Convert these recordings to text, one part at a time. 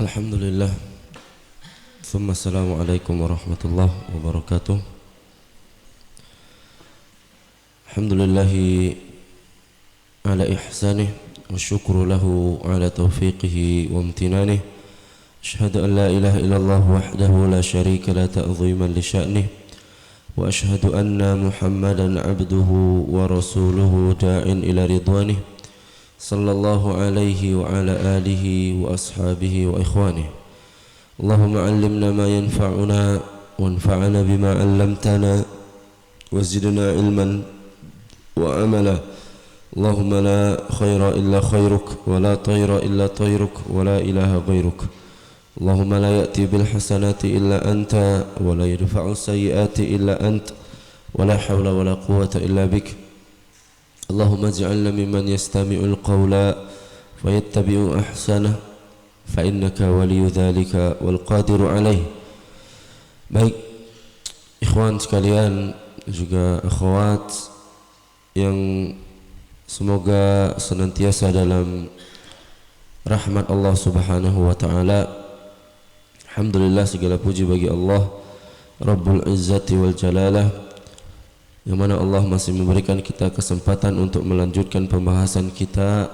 Alhamdulillah. Thumma assalamualaikum warahmatullahi wabarakatuh. Alhamdulillahi ala ihsanih wa syukru lahu ala taufiqihi wa amtinanih. Ashhadu an la ilaha illallah wahdahu la syarika la ta'ziman li sya'nih. Wa ashhadu anna Muhammadan abduhu wa rasuluhu da'in ila ridwanih. Sallallahu alaihi wa ala alihi wa ashabihi wa ikhwanih. Allahumma allimna ma yanfa'una wanfa'na bima 'allamtana wa zidna ilman wa amala. Allahumma la khaira illa khairuk wa la tayra illa tayruk wa la ilaha ghairuk. Allahumma la ya'ti bil hasanati illa anta wa la yadfa'u sayyiati illa ant wa la hawla wa la quwwata illa bik. Allahumma ij'alna mimman yastami'ul qawla fayattabi'u ahsanah fa innaka waliyyu dzalika wal qadiru alaih. Baik ikhwan sekalian, juga akhwat yang semoga senantiasa dalam rahmat Allah Subhanahu wa taala. Alhamdulillah, segala puji bagi Allah Rabbul Izzati wal Jalalah, yang mana Allah masih memberikan kita kesempatan untuk melanjutkan pembahasan kita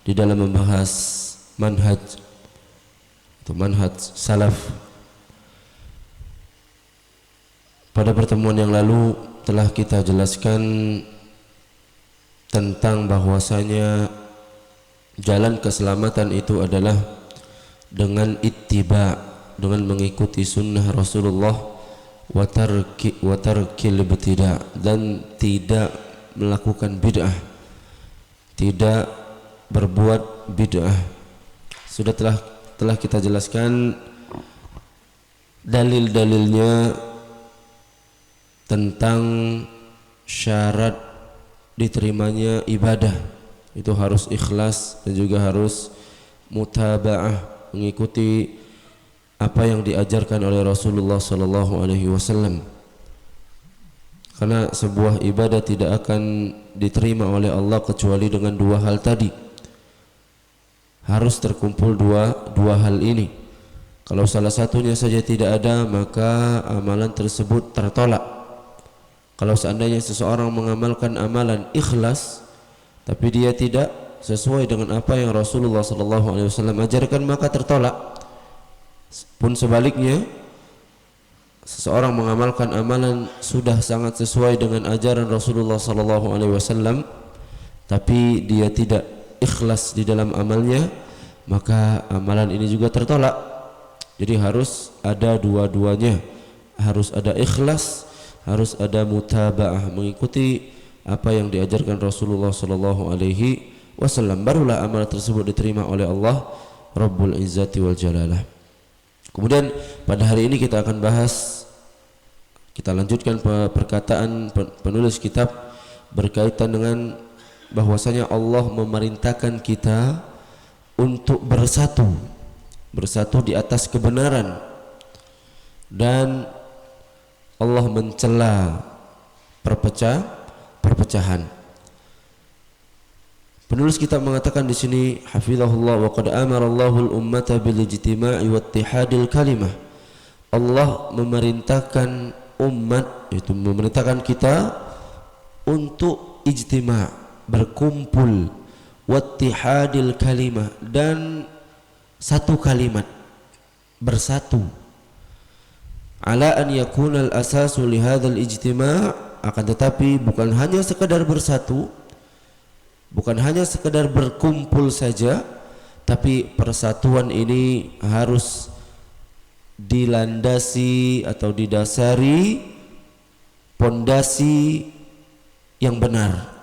di dalam membahas manhaj atau manhaj salaf. Pada pertemuan yang lalu telah kita jelaskan tentang bahwasanya jalan keselamatan itu adalah dengan ittiba, dengan mengikuti sunnah Rasulullah, wa tarkil ibtida', dan tidak melakukan bid'ah, tidak berbuat bid'ah. Sudah telah kita jelaskan dalil-dalilnya tentang syarat diterimanya ibadah. Itu harus ikhlas dan juga harus mutaba'ah, mengikuti apa yang diajarkan oleh Rasulullah sallallahu alaihi wasallam. Karena sebuah ibadah tidak akan diterima oleh Allah kecuali dengan dua hal tadi. Harus terkumpul dua hal ini. Kalau salah satunya saja tidak ada, maka amalan tersebut tertolak. Kalau seandainya seseorang mengamalkan amalan ikhlas tapi dia tidak sesuai dengan apa yang Rasulullah sallallahu alaihi wasallam ajarkan, maka tertolak. Pun sebaliknya, seseorang mengamalkan amalan sudah sangat sesuai dengan ajaran Rasulullah sallallahu alaihi wasallam tapi dia tidak ikhlas di dalam amalnya, maka amalan ini juga tertolak. Jadi harus ada dua-duanya, harus ada ikhlas, harus ada mutaba'ah, mengikuti apa yang diajarkan Rasulullah sallallahu alaihi wasallam, barulah amal tersebut diterima oleh Allah Rabbul Izzati wal Jalalah. Kemudian pada hari ini kita akan bahas, kita lanjutkan perkataan penulis kitab berkaitan dengan bahwasanya Allah memerintahkan kita untuk bersatu di atas kebenaran, dan Allah mencela perpecahan. Penulis kitab mengatakan di sini, hafizahullah, wa qad amara Allahul ummata bil ijtima'i wa ittihadil kalimah. Allah memerintahkan umat, itu memerintahkan kita untuk ijtima', berkumpul, wa ittihadil kalimah, dan satu kalimat, bersatu. Ala an yakuna al-asasu li hadzal ijtima', akan tetapi bukan hanya sekadar bersatu, bukan hanya sekedar berkumpul saja, tapi persatuan ini harus dilandasi atau didasari pondasi yang benar.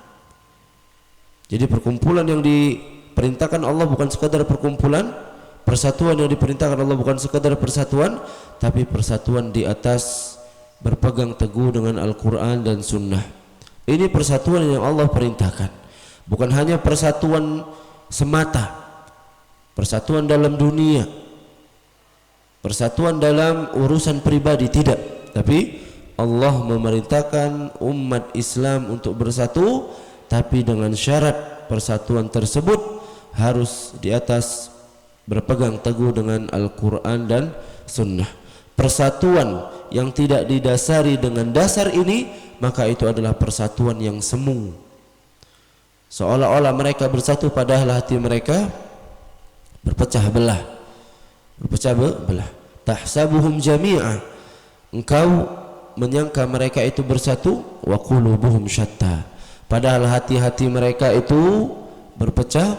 Jadi perkumpulan yang diperintahkan Allah bukan sekadar perkumpulan, persatuan yang diperintahkan Allah bukan sekadar persatuan, tapi persatuan di atas berpegang teguh dengan Al-Quran dan Sunnah. Ini persatuan yang Allah perintahkan. Bukan hanya persatuan semata, persatuan dalam dunia, persatuan dalam urusan pribadi, tidak. Tapi Allah memerintahkan umat Islam untuk bersatu, tapi dengan syarat persatuan tersebut harus di atas berpegang teguh dengan Al-Quran dan Sunnah. Persatuan yang tidak didasari dengan dasar ini, maka itu adalah persatuan yang semu. Seolah-olah mereka bersatu, padahal hati mereka berpecah belah. Tahsabuhum jami'a, engkau menyangka mereka itu bersatu, wa qulubuhum syatta, padahal hati-hati mereka itu berpecah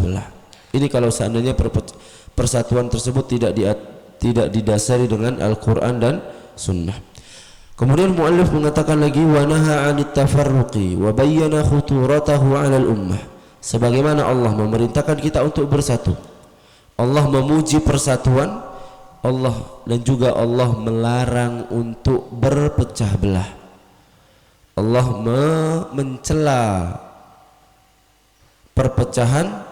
belah. Ini kalau seandainya persatuan tersebut tidak didasari dengan Al-Quran dan Sunnah. Kemudian muallif mengatakan lagi, wa naha 'anit tafarruqi wa bayyana khuturatahu 'alal ummah. Sebagaimana Allah memerintahkan kita untuk bersatu, Allah memuji persatuan, Allah dan juga Allah melarang untuk berpecah belah. Allah mencela perpecahan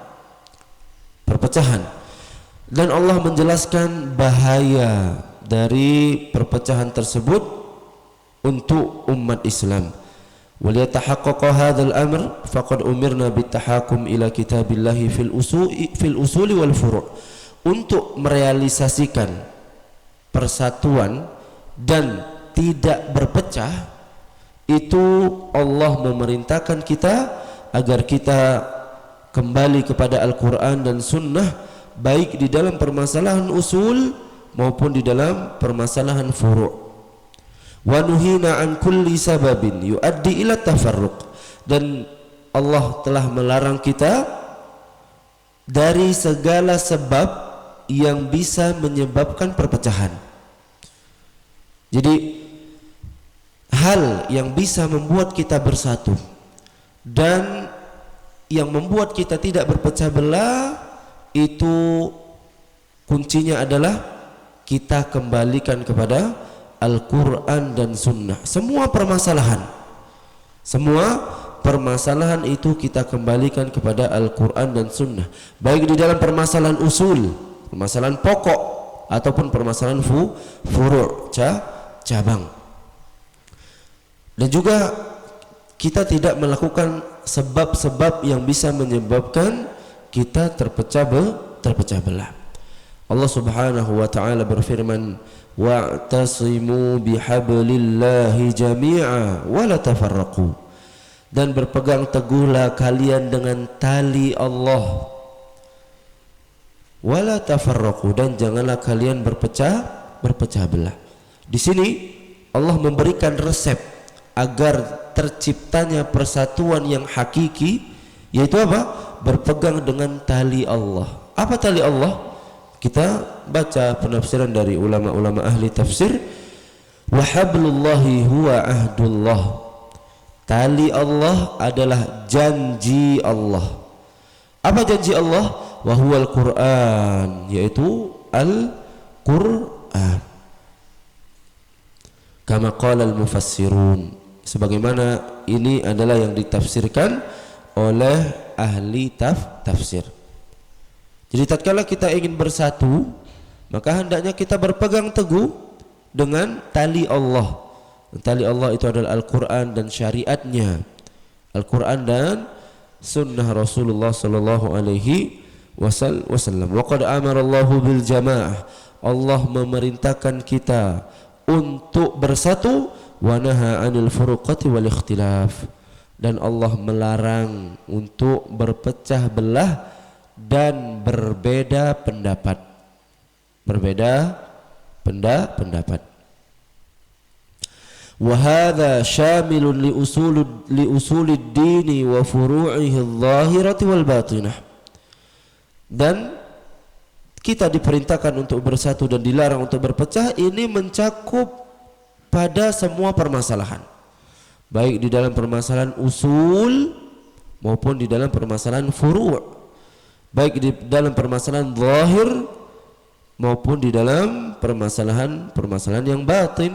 dan Allah menjelaskan bahaya dari perpecahan tersebut untuk umat Islam. Waliyatahaqqaqa hadzal amr faqad umirna bitahakum ila kitabillahi fil usuli wal furu'. Untuk merealisasikan persatuan dan tidak berpecah, itu Allah memerintahkan kita agar kita kembali kepada Al-Quran dan Sunnah, baik di dalam permasalahan usul maupun di dalam permasalahan furu'. Wa nuhina an kulli sababin yuaddi ila tafarruq, dan Allah telah melarang kita dari segala sebab yang bisa menyebabkan perpecahan. Jadi hal yang bisa membuat kita bersatu dan yang membuat kita tidak berpecah belah, itu kuncinya adalah kita kembalikan kepada Al-Quran dan Sunnah. Semua permasalahan itu kita kembalikan kepada Al-Quran dan Sunnah, baik di dalam permasalahan usul, permasalahan pokok, ataupun permasalahan furu', cabang. Dan juga kita tidak melakukan sebab-sebab yang bisa menyebabkan kita terpecah belah. Allah Subhanahu wa taala berfirman, wa'tasimu bihablillahi jami'a wa la tafarraqu, dan berpegang teguhlah kalian dengan tali Allah, wa la tafarraqu, dan janganlah kalian berpecah belah. Di sini Allah memberikan resep agar terciptanya persatuan yang hakiki, yaitu apa? Berpegang dengan tali Allah. Apa tali Allah? Kita baca penafsiran dari ulama-ulama ahli tafsir, wa hablullahi huwa ahdullah. Tali Allah adalah janji Allah. Apa janji Allah? Wa huwal Qur'an, yaitu Al-Qur'an. Kama qala al-mufassirun, sebagaimana ini adalah yang ditafsirkan oleh ahli tafsir. Jadi tatkala kita ingin bersatu, maka hendaknya kita berpegang teguh dengan tali Allah. Tali Allah itu adalah Al-Quran dan syariatnya, Al-Quran dan sunnah Rasulullah sallallahu alaihi wasallam. Wa qad amara Allahu bil jamaah, Allah memerintahkan kita untuk bersatu, wa naha 'anil furuqati wal ikhtilaf, dan Allah melarang untuk berpecah belah dan berbeda pendapat. Wa hadza syamilun li usulid dini wa furu'ihi adh-dhahirati wal batinah. Dan kita diperintahkan untuk bersatu dan dilarang untuk berpecah. Ini mencakup pada semua permasalahan, baik di dalam permasalahan usul maupun di dalam permasalahan furu', baik di dalam permasalahan zahir maupun di dalam permasalahan yang batin.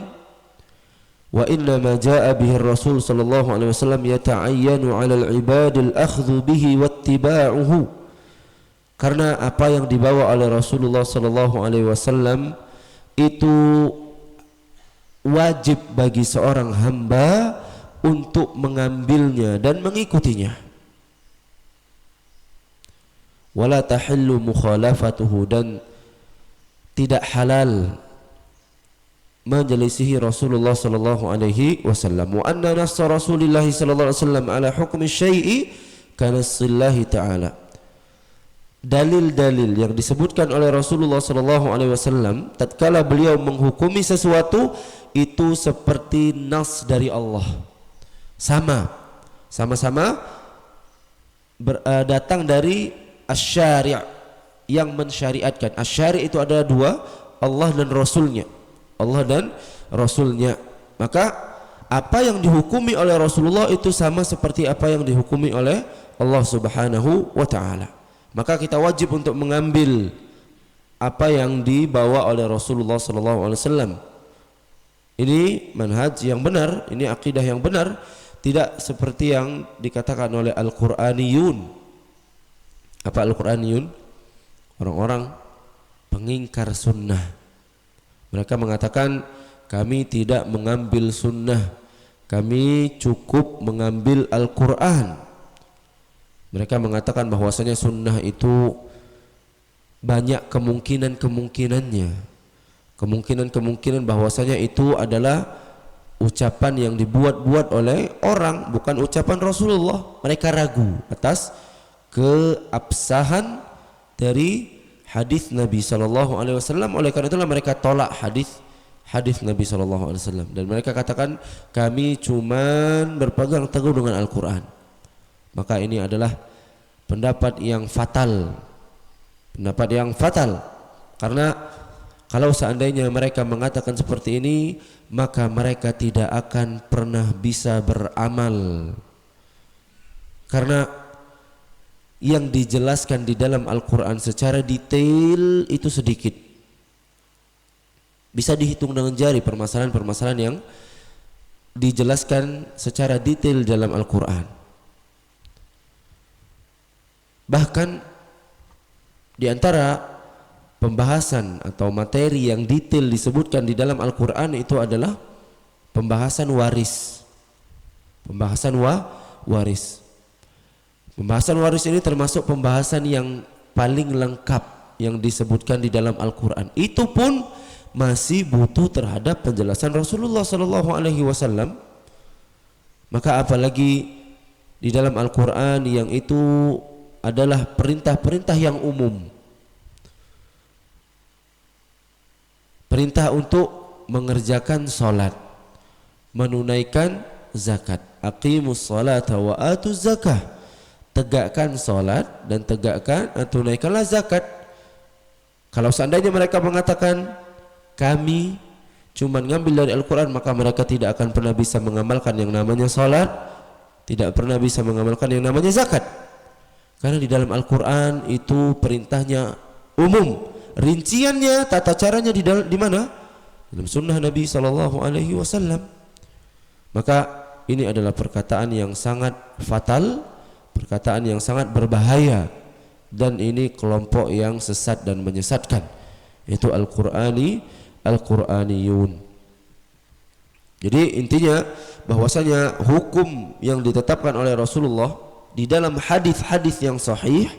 Wa inna ma jaa bihi Rasul sallallahu alaihi wasallam yata'ayyanu 'ala al-'ibadil akhdhu bihi wattiba'uhu, karena apa yang dibawa oleh Rasulullah sallallahu alaihi wasallam itu wajib bagi seorang hamba untuk mengambilnya dan mengikutinya. wala tahillu mukhalafatuhu, dan tidak halal menjelisihi Rasulullah sallallahu alaihi wasallam. Wa anna nassa Rasulillah sallallahu alaihi wasallam ala hukmi syai'i kanassillahi ta'ala. Dalil-dalil yang disebutkan oleh Rasulullah sallallahu alaihi wasallam tatkala beliau menghukumi sesuatu itu seperti nas dari Allah. Sama-sama datang dari asy-syari' yang mensyariatkan. Asy-syari' itu ada dua, Allah dan Rasulnya. Allah dan Rasulnya. Maka apa yang dihukumi oleh Rasulullah itu sama seperti apa yang dihukumi oleh Allah Subhanahu wa ta'ala. Maka kita wajib untuk mengambil apa yang dibawa oleh Rasulullah sallallahu alaihi wasallam. Ini manhaj yang benar, ini akidah yang benar, tidak seperti yang dikatakan oleh Al-Qur'aniyun. Apa Al-Qur'aniyun? Orang-orang pengingkar sunnah. Mereka mengatakan kami tidak mengambil sunnah, kami cukup mengambil Al-Quran. Mereka mengatakan bahwasanya sunnah itu banyak kemungkinan-kemungkinannya. Kemungkinan-kemungkinan bahwasanya itu adalah ucapan yang dibuat-buat oleh orang, bukan ucapan Rasulullah. Mereka ragu atas keabsahan dari hadis Nabi sallallahu alaihi wasallam. Oleh karena itulah mereka tolak hadis Nabi sallallahu alaihi wasallam, dan mereka katakan kami cuman berpegang teguh dengan Al-Qur'an. Maka ini adalah pendapat yang fatal. Karena kalau seandainya mereka mengatakan seperti ini, maka mereka tidak akan pernah bisa beramal. Karena yang dijelaskan di dalam Al-Quran secara detail itu sedikit. Bisa dihitung dengan jari permasalahan-permasalahan yang dijelaskan secara detail dalam Al-Quran. Bahkan di antara pembahasan atau materi yang detail disebutkan di dalam Al-Quran itu adalah pembahasan waris. Waris ini termasuk pembahasan yang paling lengkap yang disebutkan di dalam Al-Quran. Itu pun masih butuh terhadap penjelasan Rasulullah sallallahu alaihi wasallam. Maka apalagi di dalam Al-Quran yang itu adalah perintah-perintah yang umum. Perintah untuk mengerjakan salat, menunaikan zakat. Aqimus salata wa atuz zakah. Tegakkan salat dan tunaikanlah zakat. Kalau seandainya mereka mengatakan kami cuma ngambil dari Al-Quran, maka mereka tidak akan pernah bisa mengamalkan yang namanya salat, tidak pernah bisa mengamalkan yang namanya zakat. Karena di dalam Al-Quran itu perintahnya umum, rinciannya, tata caranya di mana? Dalam sunnah Nabi sallallahu alaihi wasallam. Maka ini adalah perkataan yang sangat fatal, perkataan yang sangat berbahaya, dan ini kelompok yang sesat dan menyesatkan, yaitu Al-Qur'aniyun. Jadi intinya bahwasanya hukum yang ditetapkan oleh Rasulullah di dalam hadis-hadis yang sahih,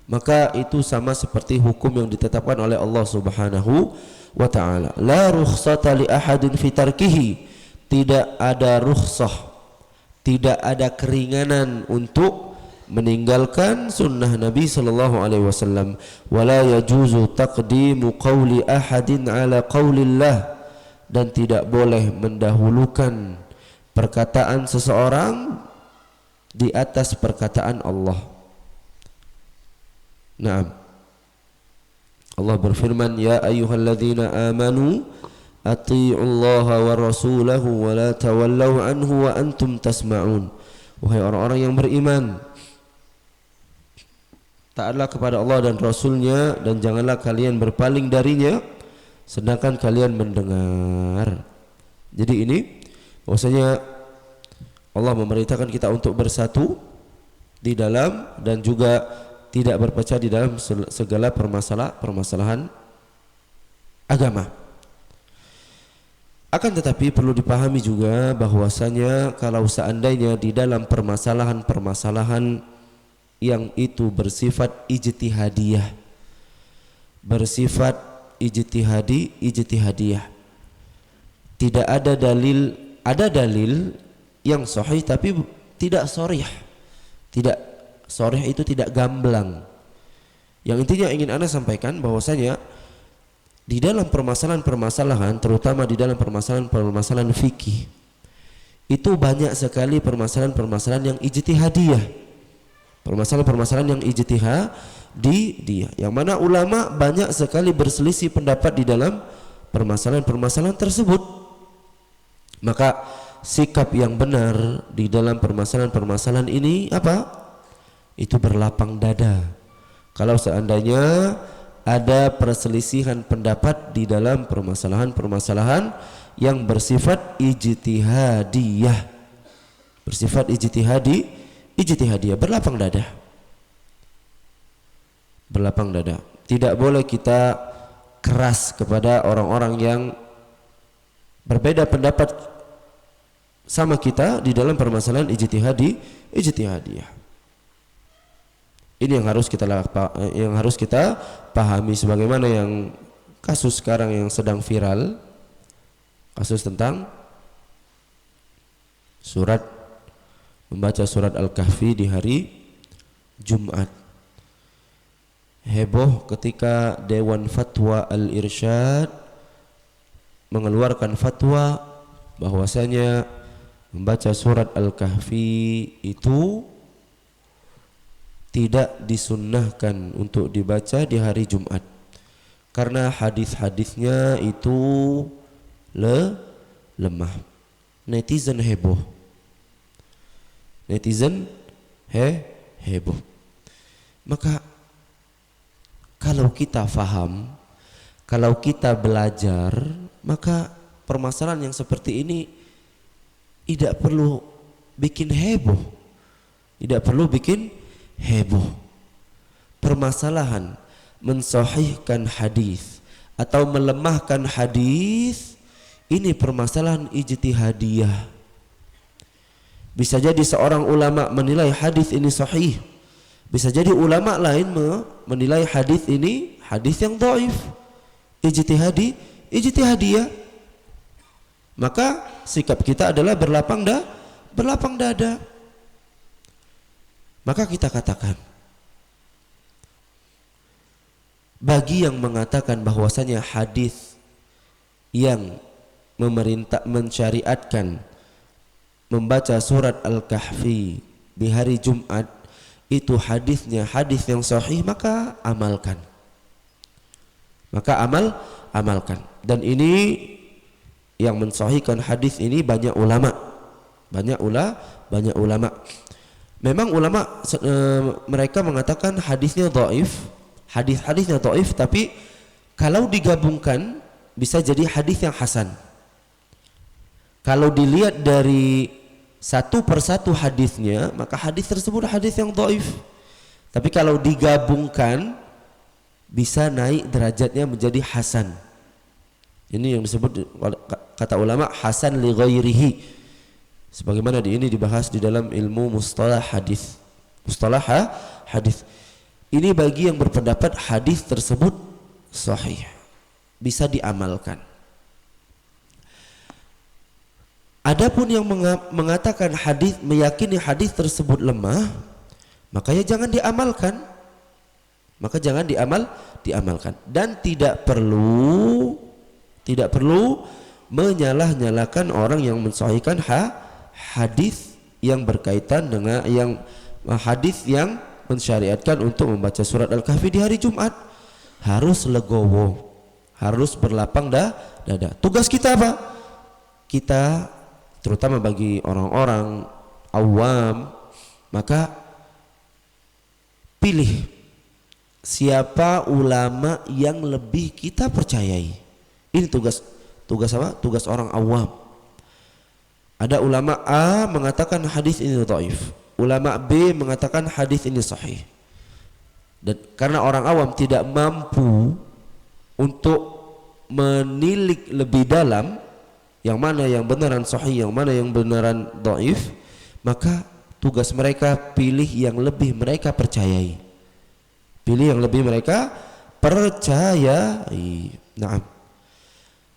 maka itu sama seperti hukum yang ditetapkan oleh Allah Subhanahu wa ta'ala. La rukhsata li ahadin fi tarkihi. Tidak ada rukhsah, tidak ada keringanan untuk meninggalkan sunnah Nabi sallallahu alaihi wasallam. Wala yajuzu taqdimu qawli ahadin ala qawlillah. Dan tidak boleh mendahulukan perkataan seseorang di atas perkataan Allah. Naam. Allah berfirman, ya ayyuhalladzina amanu atii'ullaha wa rasulahu wa la tawallaw anhu wa antum tasma'un. Wahai orang-orang yang beriman, taatlah kepada Allah dan Rasulnya, dan janganlah kalian berpaling darinya sedangkan kalian mendengar. Jadi ini bahwasanya Allah memerintahkan kita untuk bersatu di dalam dan juga tidak berpecah di dalam segala permasalahan agama. Akan tetapi perlu dipahami juga bahwasanya kalau seandainya di dalam permasalahan-permasalahan yang itu bersifat ijtihadiyah, bersifat ijtihadiyah. Tidak ada dalil, ada dalil yang sahih tapi tidak sharih. Tidak sharih itu tidak gamblang. Yang intinya ingin Anda sampaikan bahwasanya di dalam permasalahan-permasalahan, terutama di dalam permasalahan-permasalahan fikih, itu banyak sekali permasalahan-permasalahan yang ijtihadiyah. Permasalahan-permasalahan yang ijtihadiyah, yang mana ulama banyak sekali berselisih pendapat di dalam permasalahan-permasalahan tersebut. Maka sikap yang benar di dalam permasalahan-permasalahan ini apa? Itu berlapang dada. Kalau seandainya ada perselisihan pendapat di dalam permasalahan-permasalahan yang bersifat ijtihadiyah, bersifat ijtihadiyah, berlapang dada. Berlapang dada. Tidak boleh kita keras kepada orang-orang yang berbeda pendapat sama kita di dalam permasalahan ijtihadiyah. Ini yang harus kita pahami, sebagaimana yang kasus sekarang yang sedang viral, kasus tentang membaca surat Al-Kahfi di hari Jumat. Heboh ketika Dewan Fatwa Al-Irsyad mengeluarkan fatwa bahwasanya membaca surat Al-Kahfi itu tidak disunnahkan untuk dibaca di hari Jumat karena hadis-hadisnya itu lemah. Netizen heboh. Heboh. Maka kalau kita faham, kalau kita belajar, maka permasalahan yang seperti ini tidak perlu bikin heboh. Tidak perlu bikin heboh. Permasalahan mensahihkan hadis atau melemahkan hadis, ini permasalahan ijtihadiyah. Bisa jadi seorang ulama menilai hadis ini sahih, bisa jadi ulama lain menilai hadis ini hadis yang dhaif, ijtihadiyah. Maka sikap kita adalah berlapang dada. Maka kita katakan, bagi yang mengatakan bahwasanya hadis yang mensyariatkan membaca surat Al-Kahfi di hari Jumat itu hadisnya hadis yang sahih, maka amalkan. Amalkan. Dan ini yang mensahihkan hadis ini banyak ulama. Memang ulama mereka mengatakan hadisnya dhaif, hadisnya dhaif, tapi kalau digabungkan bisa jadi hadis yang hasan. Kalau dilihat dari satu persatu hadisnya, maka hadis tersebut hadis yang dhaif. Tapi kalau digabungkan bisa naik derajatnya menjadi hasan. Ini yang disebut kata ulama hasan li ghairihi. Sebagaimana ini dibahas di dalam ilmu mustalah hadis. Ini bagi yang berpendapat hadis tersebut sahih, bisa diamalkan. Adapun yang mengatakan hadis, meyakini hadis tersebut lemah, makanya jangan diamalkan. Diamalkan dan tidak perlu menyalah-nyalakan orang yang mensahihkan hadis yang berkaitan dengan hadis yang mensyariatkan untuk membaca surat Al-Kahfi di hari Jumat. Harus legowo, harus berlapang dada. Tugas kita apa? Kita, terutama bagi orang-orang awam, maka pilih siapa ulama yang lebih kita percayai. Ini tugas apa? Tugas orang awam. Ada ulama A mengatakan hadis ini dhaif, ulama B mengatakan hadis ini sahih. Dan karena orang awam tidak mampu untuk menilik lebih dalam yang mana yang benaran sahih, yang mana yang benaran dhaif, maka Tugas mereka pilih yang lebih mereka percayai. Pilih yang lebih mereka percayai. Naam.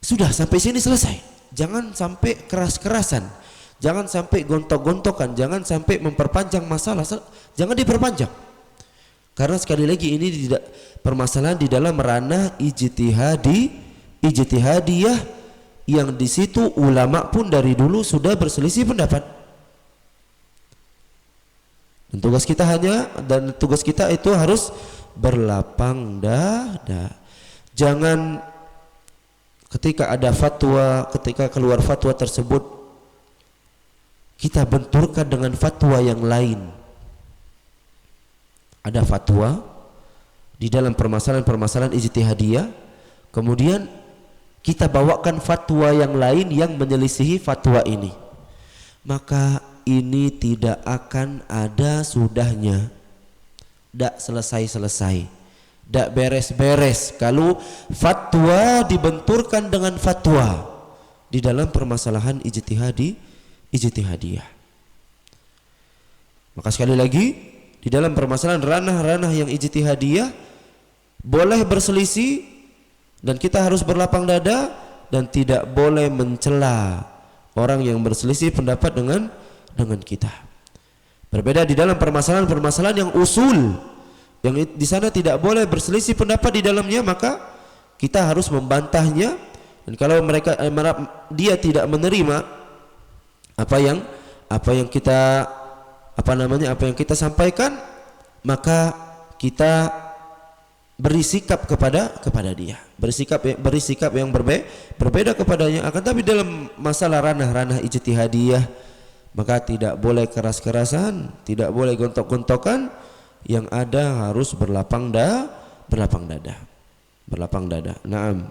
Sudah sampai sini selesai. Jangan sampai keras-kerasan. Jangan sampai gontok-gontokan, jangan sampai memperpanjang masalah. Jangan diperpanjang. Karena sekali lagi ini tidak permasalahan di dalam ranah ijtihadiyah yang di situ ulama pun dari dulu sudah berselisih pendapat. Dan tugas kita itu harus berlapang dada. Jangan ketika ada fatwa, ketika keluar fatwa tersebut kita benturkan dengan fatwa yang lain. Ada fatwa di dalam permasalahan ijtihadiyah, kemudian kita bawakan fatwa yang lain yang menyelisihi fatwa ini, maka ini tidak akan ada sudahnya, tidak selesai-selesai, tidak beres-beres kalau fatwa dibenturkan dengan fatwa di dalam permasalahan ijtihadiyah. Maka sekali lagi, di dalam permasalahan ranah-ranah yang ijtihadiyah boleh berselisih dan kita harus berlapang dada dan tidak boleh mencela orang yang berselisih pendapat dengan kita. Berbeda di dalam permasalahan yang usul, yang di sana tidak boleh berselisih pendapat di dalamnya, maka kita harus membantahnya. Dan kalau dia tidak menerima apa yang kita sampaikan, maka kita beri sikap kepada dia, bersikap yang berbeda kepadanya. Akan tapi dalam masalah ranah ijtihadiyah, maka tidak boleh keras-kerasan, tidak boleh gontok-gontokan, yang ada harus berlapang dada. Naam.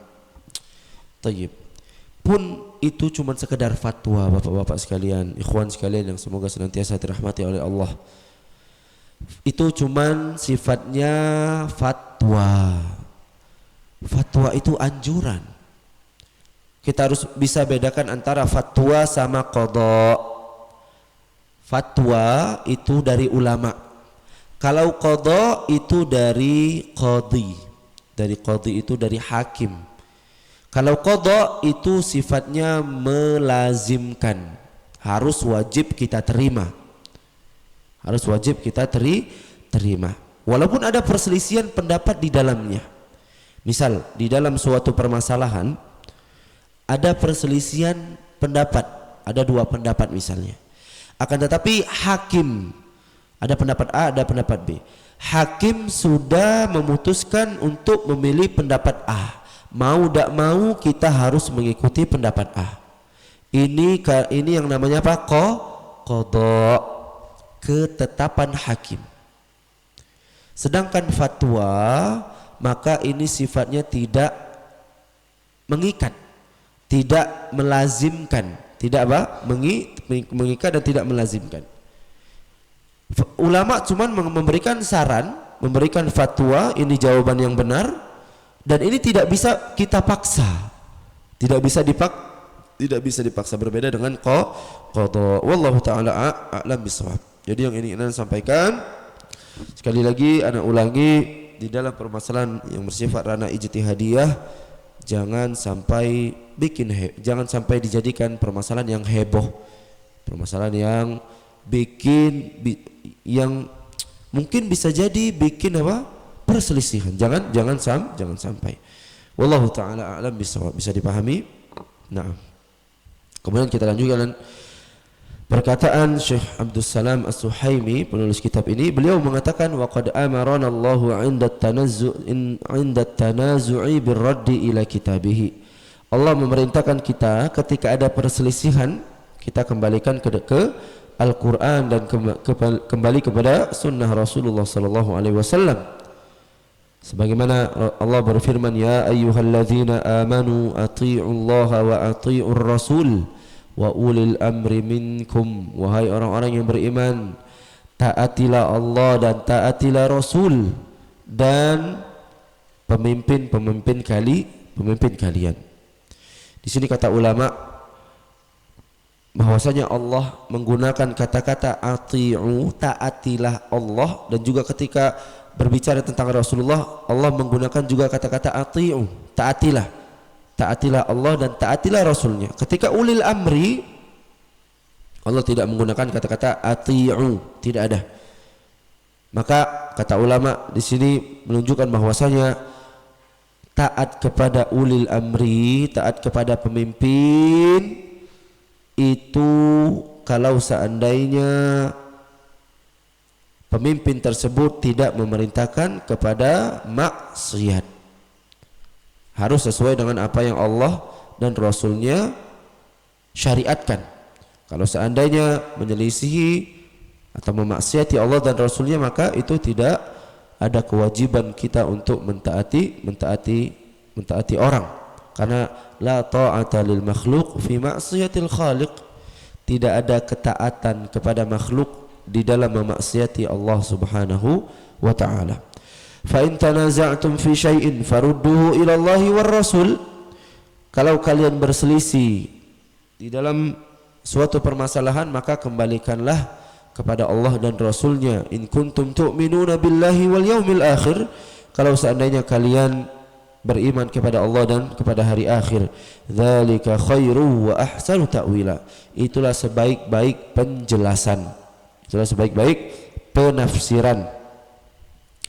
Tayyib. Pun itu cuma sekedar fatwa, bapak-bapak sekalian, ikhwan sekalian yang semoga senantiasa dirahmati oleh Allah. Itu cuman sifatnya fatwa. Fatwa itu anjuran. Kita harus bisa bedakan antara fatwa sama qadha. Fatwa itu dari ulama. Kalau qadha itu dari qadhi. Dari qadhi itu dari hakim. Kalau qadha itu sifatnya melazimkan, harus wajib kita terima. Walaupun ada perselisihan pendapat di dalamnya. Misal di dalam suatu permasalahan ada perselisihan pendapat, ada dua pendapat misalnya. Akan tetapi hakim, ada pendapat A, ada pendapat B. Hakim sudah memutuskan untuk memilih pendapat A. Mau tidak mau kita harus mengikuti pendapat A. Ini yang namanya apa? Qadha, ketetapan hakim. Sedangkan fatwa, maka ini sifatnya tidak mengikat, tidak melazimkan, tidak apa? Mengikat dan tidak melazimkan. Ulama cuman memberikan saran, memberikan fatwa, ini jawaban yang benar. Dan ini tidak bisa kita paksa, tidak bisa dipaksa, berbeda dengan qadha. Wallahu taala a'lam bishawab. Jadi yang ini Anda sampaikan, sekali lagi Anda ulangi, di dalam permasalahan yang bersifat ranah ijtihadiyah, jangan sampai dijadikan permasalahan yang heboh, permasalahan yang yang mungkin bisa jadi bikin perselisihan. Jangan sampai. Wallahu taala a'lam bishawab. Bisa dipahami? Nah. Kemudian kita lanjutkan perkataan Syekh Abdus Salam As-Suhaimi, penulis kitab ini. Beliau mengatakan, wa qad amarana Allahu 'inda at-tanazu'i bir-raddi ila kitabih. Allah memerintahkan kita ketika ada perselisihan, kita kembalikan ke Al-Quran dan kembali kepada sunnah Rasulullah sallallahu alaihi wasallam. Sebagaimana Allah berfirman, ya ayyuhalladzina amanu athi'ullaha wa athi'ur rasul wa ulil amri minkum. Wahai orang-orang yang beriman, taatilah Allah dan taatilah Rasul dan pemimpin kalian. Di sini kata ulama, bahwasanya Allah menggunakan kata-kata ati'u, taatilah Allah, dan juga ketika berbicara tentang Rasulullah Allah menggunakan juga kata-kata ati'u, taatilah, taatilah Allah dan taatilah Rasulnya. Ketika ulil amri Allah tidak menggunakan kata-kata ati'u, tidak ada. Maka kata ulama di sini menunjukkan bahwasanya taat kepada ulil amri, taat kepada pemimpin itu kalau seandainya pemimpin tersebut tidak memerintahkan kepada maksiat, harus sesuai dengan apa yang Allah dan Rasulnya syariatkan. Kalau seandainya menyelisihi atau memaksiati Allah dan Rasulnya, maka itu tidak ada kewajiban kita untuk mentaati orang, karena la ta'ata lil makhluq fi ma'siyatil khaliq, tidak ada ketaatan kepada makhluk di dalam memaksiati Allah Subhanahu wa taala. Fa in tanaza'tum fi syai'in farudduhu ila Allahi war Rasul, kalau kalian berselisih di dalam suatu permasalahan maka kembalikanlah kepada Allah dan Rasulnya. In kuntum tu'minuna billahi wal yaumil akhir, kalau seandainya kalian beriman kepada Allah dan kepada hari akhir. Dzalika khairu wa ahsanu ta'wila, itulah sebaik-baik penjelasan, itulah sebaik-baik penafsiran.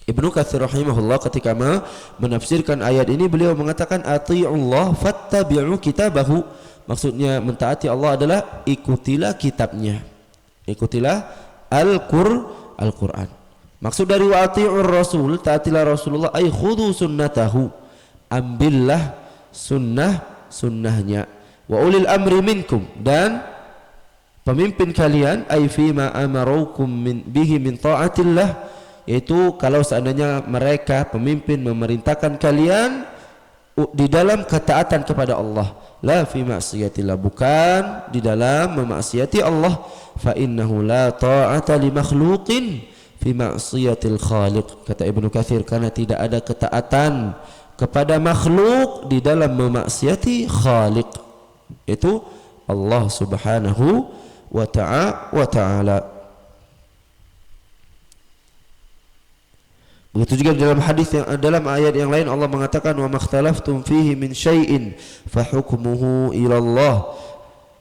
Ibnu Katsir rahimahullah ketika menafsirkan ayat ini beliau mengatakan ati'ullah fattabi'u kitabahu, maksudnya mentaati Allah adalah ikutilah kitabnya, ikutilah Al-Quran. Maksud dari wa ati'ur rasul, taatilah Rasulullah, ay khudu sunnatahu, ambillah sunnahnya. Wa ulil amri minkum, dan pemimpin kalian, ay fima amarukum bihi min ta'atillah, yaitu kalau seandainya mereka pemimpin memerintahkan kalian di dalam ketaatan kepada Allah, la fi ma'siyatillah, bukan di dalam memaksiati Allah. Fa innahu la ta'ata li makhluqin fi ma'siyatil khaliq, kata Ibnu Katsir, karena tidak ada ketaatan kepada makhluk di dalam memaksiati Khaliq, itu Allah Subhanahu wa ta'ala. Begitu juga dalam hadis yang dalam ayat yang lain Allah mengatakan wa makhtalaftum fihi min syai'in fa hukmuhu ila Allah,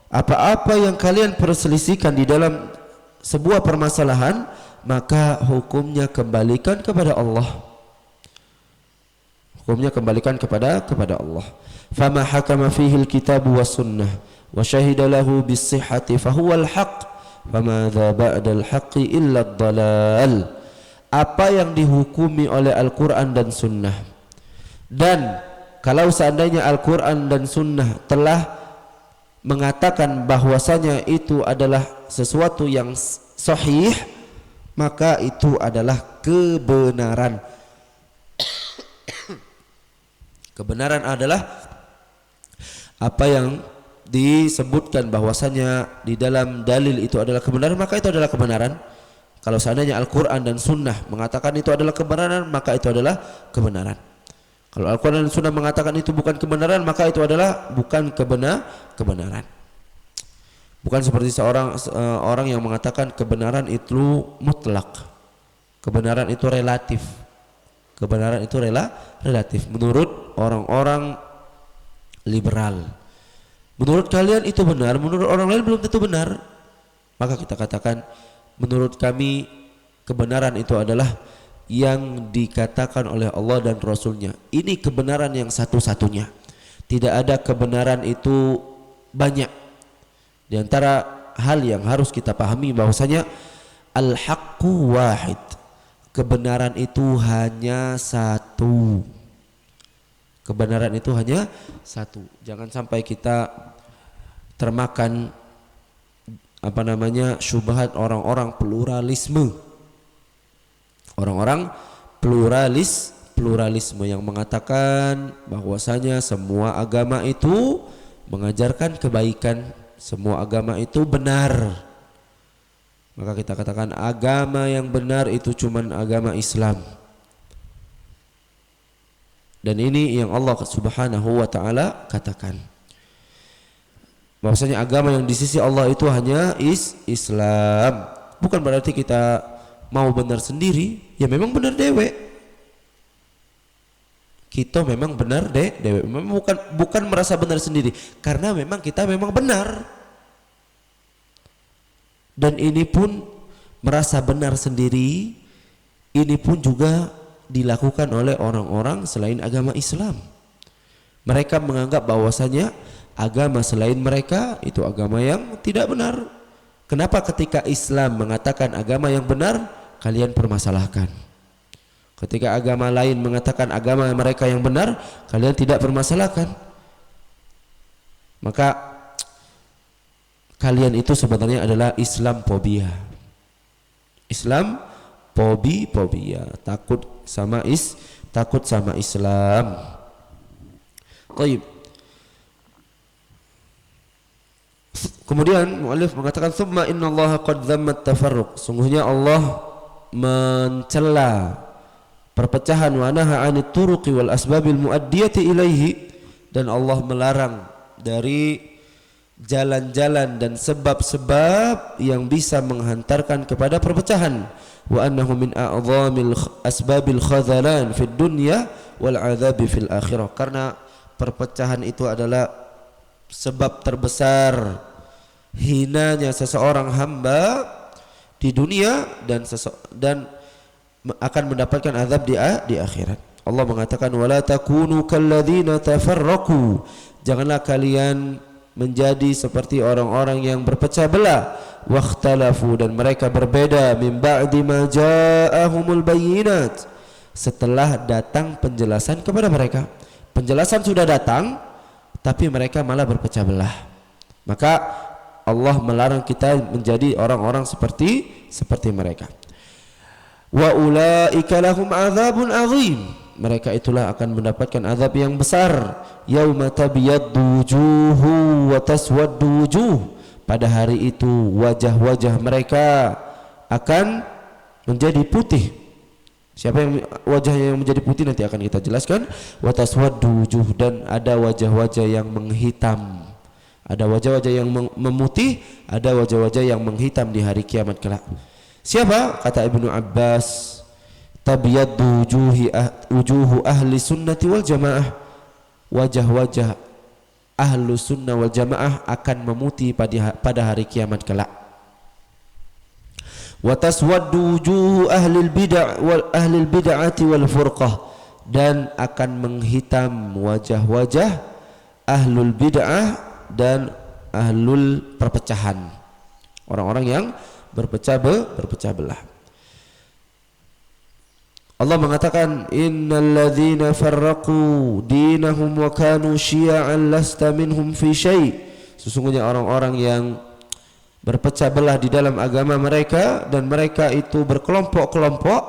apa-apa yang kalian perselisihkan di dalam sebuah permasalahan maka hukumnya kembalikan kepada Allah, hukumnya kembalikan kepada Allah. Fama hakama fihi alkitab was sunnah wa syahida lahu bis sihhati fa huwa al-haq, fama dza ba'da al-haqqi illa ad-dhalal, apa yang dihukumi oleh Al-Quran dan Sunnah, dan kalau seandainya Al-Quran dan Sunnah telah mengatakan bahwasanya itu adalah sesuatu yang sahih, maka itu adalah kebenaran. Kebenaran adalah apa yang disebutkan bahwasanya di dalam dalil itu adalah kebenaran, maka itu adalah kebenaran. Kalau seandainya Al-Quran dan Sunnah mengatakan itu adalah kebenaran, maka itu adalah kebenaran. Kalau Al-Quran dan Sunnah mengatakan itu bukan kebenaran, maka itu adalah bukan kebenaran. Bukan seperti orang yang mengatakan kebenaran itu mutlak, kebenaran itu relatif. Kebenaran itu relatif menurut orang-orang liberal. Menurut kalian itu benar, menurut orang lain belum tentu benar. Maka kita katakan menurut kami kebenaran itu adalah yang dikatakan oleh Allah dan Rasulnya. Ini kebenaran yang satu-satunya. Tidak ada kebenaran itu banyak. Di antara hal yang harus kita pahami bahwasanya al-haqqu wahid, kebenaran itu hanya satu. Kebenaran itu hanya satu. Jangan sampai kita termakan syubhat orang-orang pluralisme. Orang-orang pluralisme yang mengatakan bahwasanya semua agama itu mengajarkan kebaikan, semua agama itu benar. Maka kita katakan agama yang benar itu cuman agama Islam. Dan ini yang Allah Subhanahu wa taala katakan. Bahwasanya agama yang di sisi Allah itu hanya Islam. Bukan berarti kita mau benar sendiri, ya memang benar dewe. Kita memang benar dewe. Memang bukan merasa benar sendiri, karena memang kita memang benar. Dan ini pun merasa benar sendiri, ini pun juga dilakukan oleh orang-orang selain agama Islam. Mereka menganggap bahwasanya agama selain mereka itu agama yang tidak benar. Kenapa ketika Islam mengatakan agama yang benar, kalian permasalahkan? Ketika agama lain mengatakan agama mereka yang benar, kalian tidak permasalahkan? Maka kalian itu sebenarnya adalah Islamfobia. Islamfobia, takut sama Islam. Baik. Kemudian muallif mengatakan summa innallaha qad dzamma at-tafarruq. Sungguhnya Allah mencela perpecahan wa naha 'anit turuqi wal asbabil muaddiyati ilaihi, dan Allah melarang dari jalan-jalan dan sebab-sebab yang bisa menghantarkan kepada perpecahan. Wa annahu min a'dhamil asbabil khadhalan fid dunya wal 'adzabi fil akhirah. Karena perpecahan itu adalah sebab terbesar hinanya seseorang hamba di dunia dan akan mendapatkan azab di akhirat. Allah mengatakan wala takunu kalladzina tafarraqu. Janganlah kalian menjadi seperti orang-orang yang berpecah belah, wakhtalafu, dan mereka berbeda, min ba'di ma ja'ahumul bayyinat, setelah datang penjelasan kepada mereka. Penjelasan sudah datang, tapi mereka malah berpecah belah. Maka Allah melarang kita menjadi orang-orang seperti mereka. Wa ulaika lahum adzabun azim. Mereka itulah akan mendapatkan azab yang besar. Yauma tabyaddu wujuhu wa taswaddu wujuh. Pada hari itu wajah-wajah mereka akan menjadi putih. Siapa yang wajahnya yang menjadi putih nanti akan kita jelaskan. Wa taswaddu wujuh, dan ada wajah-wajah yang menghitam. Ada wajah-wajah yang memutih, ada wajah-wajah yang menghitam di hari kiamat kelak. Siapa? Kata Ibnu Abbas, tabyaddu wujuhu ahli sunnati wal jamaah. Wajah-wajah ahlu sunnah wal jamaah akan memutih pada hari kiamat kelak. Wa taswaddu wujuhu ahlil bid'ati wal furqah, dan akan menghitam wajah-wajah ahlul bid'ah dan ahlul perpecahan, orang-orang yang berpecah belah. Allah mengatakan innal ladzina farraqu dinahum wa kanu syi'an lasta minhum fi syai'. Sesungguhnya orang-orang yang berpecah belah di dalam agama mereka dan mereka itu berkelompok-kelompok,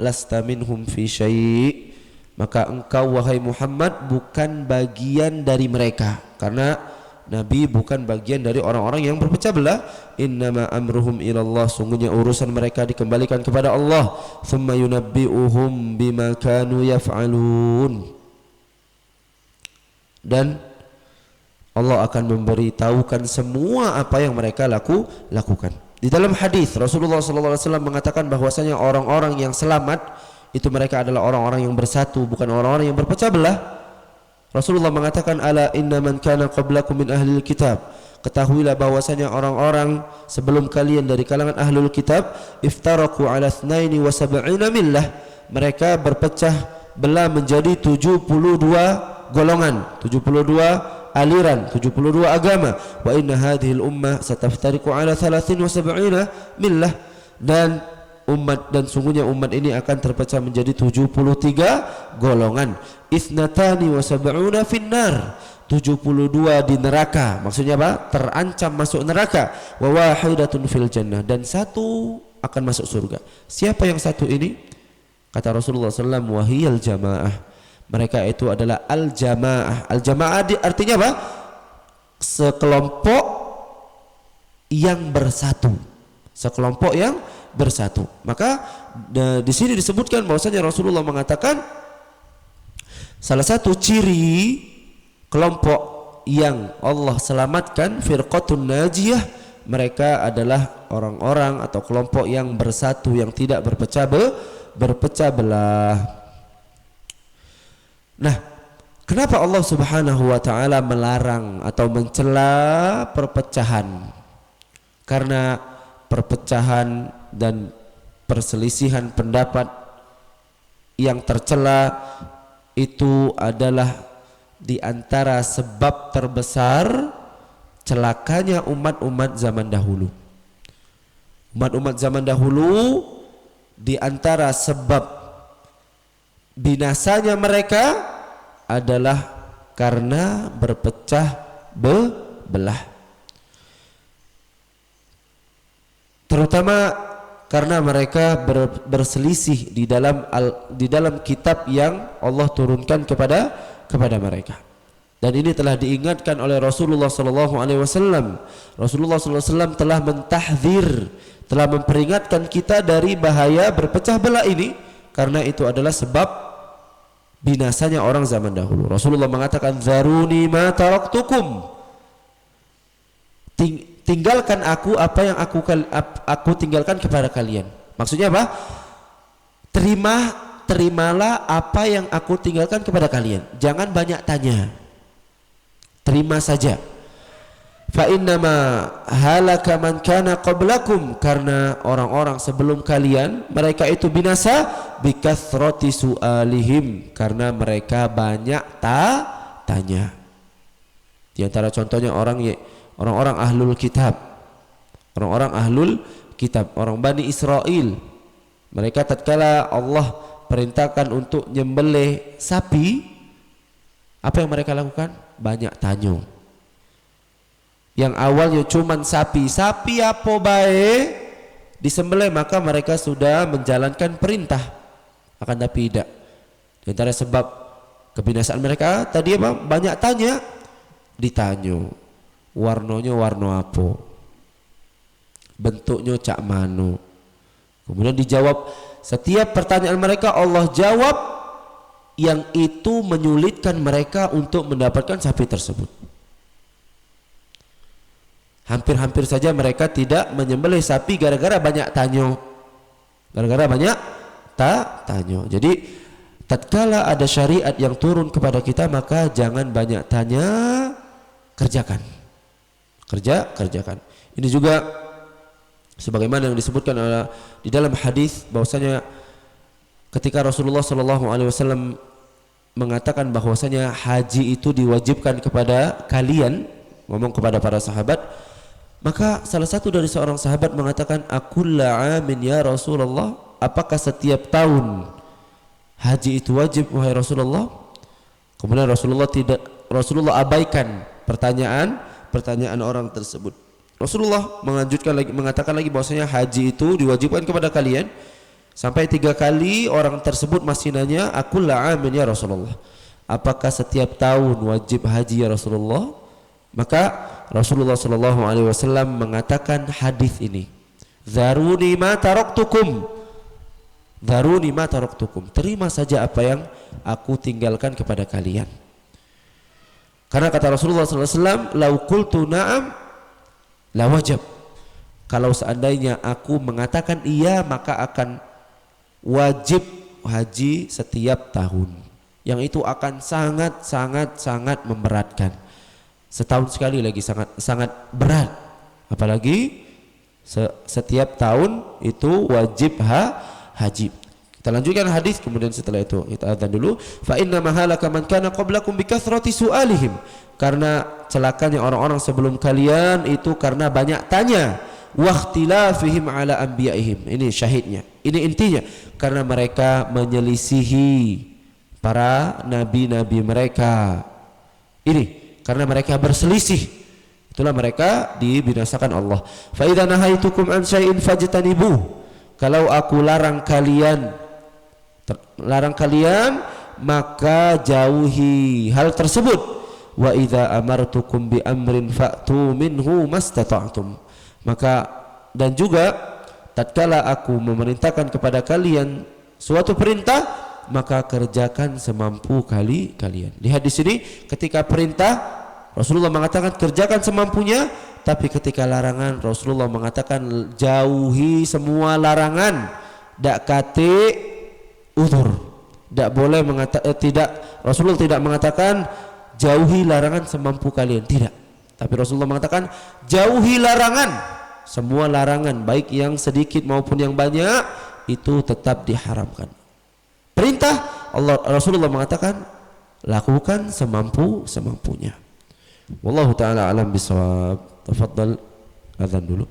lasta minhum fi syai', maka engkau wahai Muhammad bukan bagian dari mereka, karena Nabi bukan bagian dari orang-orang yang berpecah belah. Innama amruhum ilallah, sungguhnya urusan mereka dikembalikan kepada Allah. Thumma yunabbi'uhum bima kanu yaf'alun, dan Allah akan memberitahukan semua apa yang mereka lakukan. Di dalam hadis Rasulullah SAW mengatakan bahwasanya orang-orang yang selamat itu mereka adalah orang-orang yang bersatu, bukan orang-orang yang berpecah belah. Rasulullah mengatakan ala inna man kana qablakum min ahlil kitab, ketahuilah bahwasanya orang-orang sebelum kalian dari kalangan ahlul kitab iftaraku ala 72 millah, mereka berpecah belah menjadi 72 golongan, 72 aliran, 72 agama. Wa inna hadhil ummah sataftariqu ala 73 millah, dan sungguhnya umat ini akan terpecah menjadi 73 golongan. Isnatani wa sab'una finnar, 72 di neraka. Maksudnya apa? Terancam masuk neraka. Wa wahidatun fil jannah, dan satu akan masuk surga. Siapa yang satu ini? Kata Rasulullah SAW, wahiyal jamaah. Mereka itu adalah al-jamaah. Al-jamaah artinya apa? Sekelompok yang bersatu. Sekelompok yang bersatu. Maka di sini disebutkan bahwasanya Rasulullah mengatakan salah satu ciri kelompok yang Allah selamatkan, firqatun najiyah, mereka adalah orang-orang atau kelompok yang bersatu, yang tidak berpecah belah. Nah, kenapa Allah Subhanahu wa taala melarang atau mencela perpecahan? Karena perpecahan dan perselisihan pendapat yang tercela itu adalah di antara sebab terbesar celakanya umat-umat zaman dahulu. Umat-umat zaman dahulu di antara sebab binasanya mereka adalah karena berpecah belah. Terutama karena mereka berselisih di dalam kitab yang Allah turunkan kepada mereka. Dan ini telah diingatkan oleh Rasulullah sallallahu alaihi wasallam. Rasulullah sallallahu alaihi wasallam telah mentahdzir, telah memperingatkan kita dari bahaya berpecah belah ini, karena itu adalah sebab binasanya orang zaman dahulu. Rasulullah mengatakan, "Dzaruni ma taraktukum." Tinggalkan aku apa yang aku tinggalkan kepada kalian. Maksudnya apa? Terimalah apa yang aku tinggalkan kepada kalian. Jangan banyak tanya. Terima saja. Fa innama halaka man kana qablakum, karena orang-orang sebelum kalian mereka itu binasa bikathrati su'alihim, karena mereka banyak tanya. Di antara contohnya orang-orang ahlul kitab. Orang-orang ahlul kitab, orang Bani Israel. Mereka tatkala Allah perintahkan untuk nyembelih sapi, apa yang mereka lakukan? Banyak tanya. Yang awalnya cuman sapi apa baik disembelih, maka mereka sudah menjalankan perintah. Akan tapi tidak. Di antara sebab kebinasaan mereka tadi apa? Banyak tanya. Ditanya, warnanya warna apa? Bentuknya cak mano? Kemudian dijawab, setiap pertanyaan mereka Allah jawab, yang itu menyulitkan mereka untuk mendapatkan sapi tersebut. Hampir-hampir saja mereka tidak menyembelih sapi gara-gara banyak tanya. Tanya. Jadi tatkala ada syariat yang turun kepada kita, maka jangan banyak tanya, kerjakan. Kerjakan. Ini juga sebagaimana yang disebutkan di dalam hadis bahwasanya ketika Rasulullah SAW mengatakan bahwasanya haji itu diwajibkan kepada kalian, ngomong kepada para sahabat, maka salah satu dari seorang sahabat mengatakan, "Akulla amin ya Rasulullah?" Apakah setiap tahun haji itu wajib wahai Rasulullah? Kemudian Rasulullah abaikan pertanyaan orang tersebut. Rasulullah mengatakan lagi bahwasanya haji itu diwajibkan kepada kalian. Sampai 3 kali orang tersebut masih nanya, "Akulla amin ya Rasulullah?" Apakah setiap tahun wajib haji ya Rasulullah? Maka Rasulullah sallallahu alaihi wasallam mengatakan hadis ini, "Dzaruni ma taraktukum." Dzaruni ma taraktukum. Terima saja apa yang aku tinggalkan kepada kalian. Karena kata Rasulullah sallallahu alaihi wasallam, "Lau qultu na'am la wajib." Kalau seandainya aku mengatakan iya, maka akan wajib haji setiap tahun, yang itu akan sangat memberatkan. Setahun sekali lagi sangat berat, apalagi setiap tahun itu wajib haji. Kita lanjutkan hadis, kemudian setelah itu kita adzan dulu. Fa inna mahalaka man kana qablakum bikathrati su'alihim, karena celakanya orang-orang sebelum kalian itu karena banyak tanya. Wakhtilafihim ala anbiya'ihim. Ini syahidnya, ini intinya, karena mereka menyelisihi para nabi-nabi mereka. Ini karena mereka berselisih, itulah mereka dibinasakan Allah. Fa idza nahaitukum an syai'in fajtanibuh. Kalau aku larang kalian, maka jauhi hal tersebut. Wa idza amartukum bi amrin fa'tu minhu mastata'tum. Maka dan juga tatkala aku memerintahkan kepada kalian suatu perintah, maka kerjakan semampu kalian. Di hadis ini ketika perintah, Rasulullah mengatakan kerjakan semampunya, tapi ketika larangan Rasulullah mengatakan jauhi semua larangan. Dak kate uzur. Tidak boleh tidak, Rasulullah tidak mengatakan jauhi larangan semampu kalian, tidak. Tapi Rasulullah mengatakan jauhi larangan. Semua larangan baik yang sedikit maupun yang banyak itu tetap diharamkan. Perintah Rasulullah mengatakan lakukan semampunya. Wallahu taala alam bisawab. Tafadhal, azan dulu.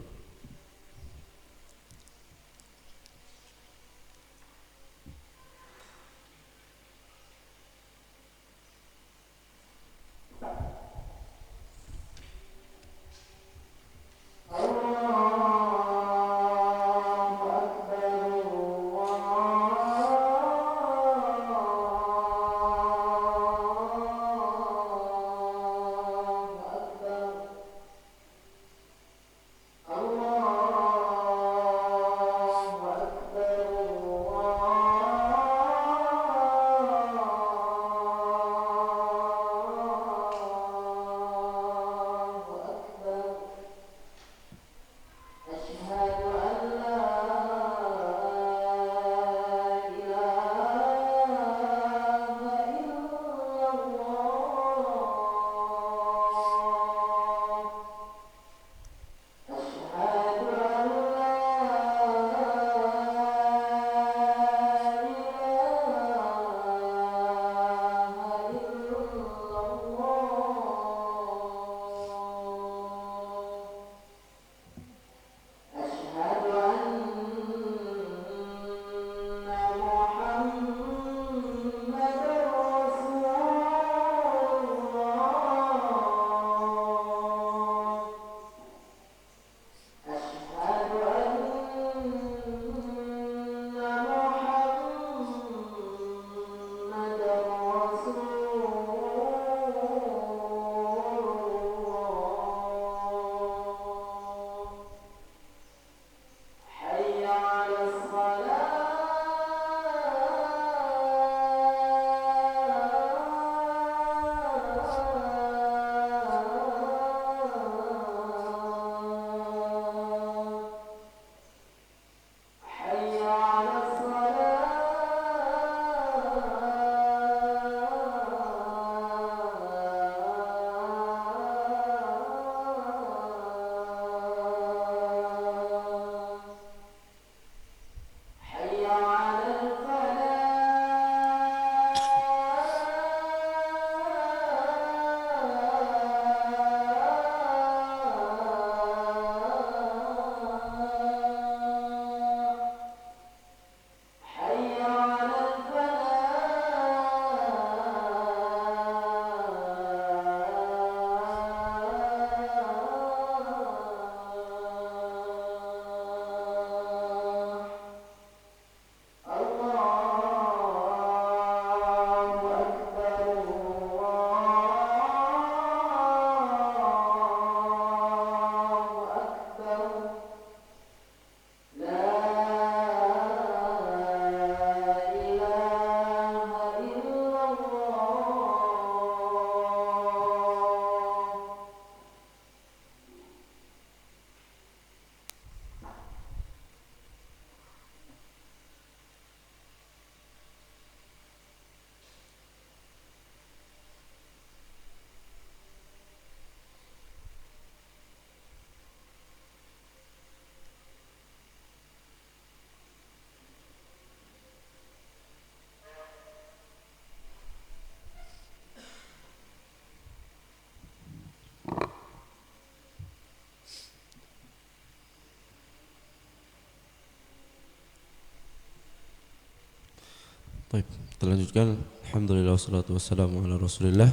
Baik, kita lanjutkan. Alhamdulillah wassalatu wassalamu ala Rasulillah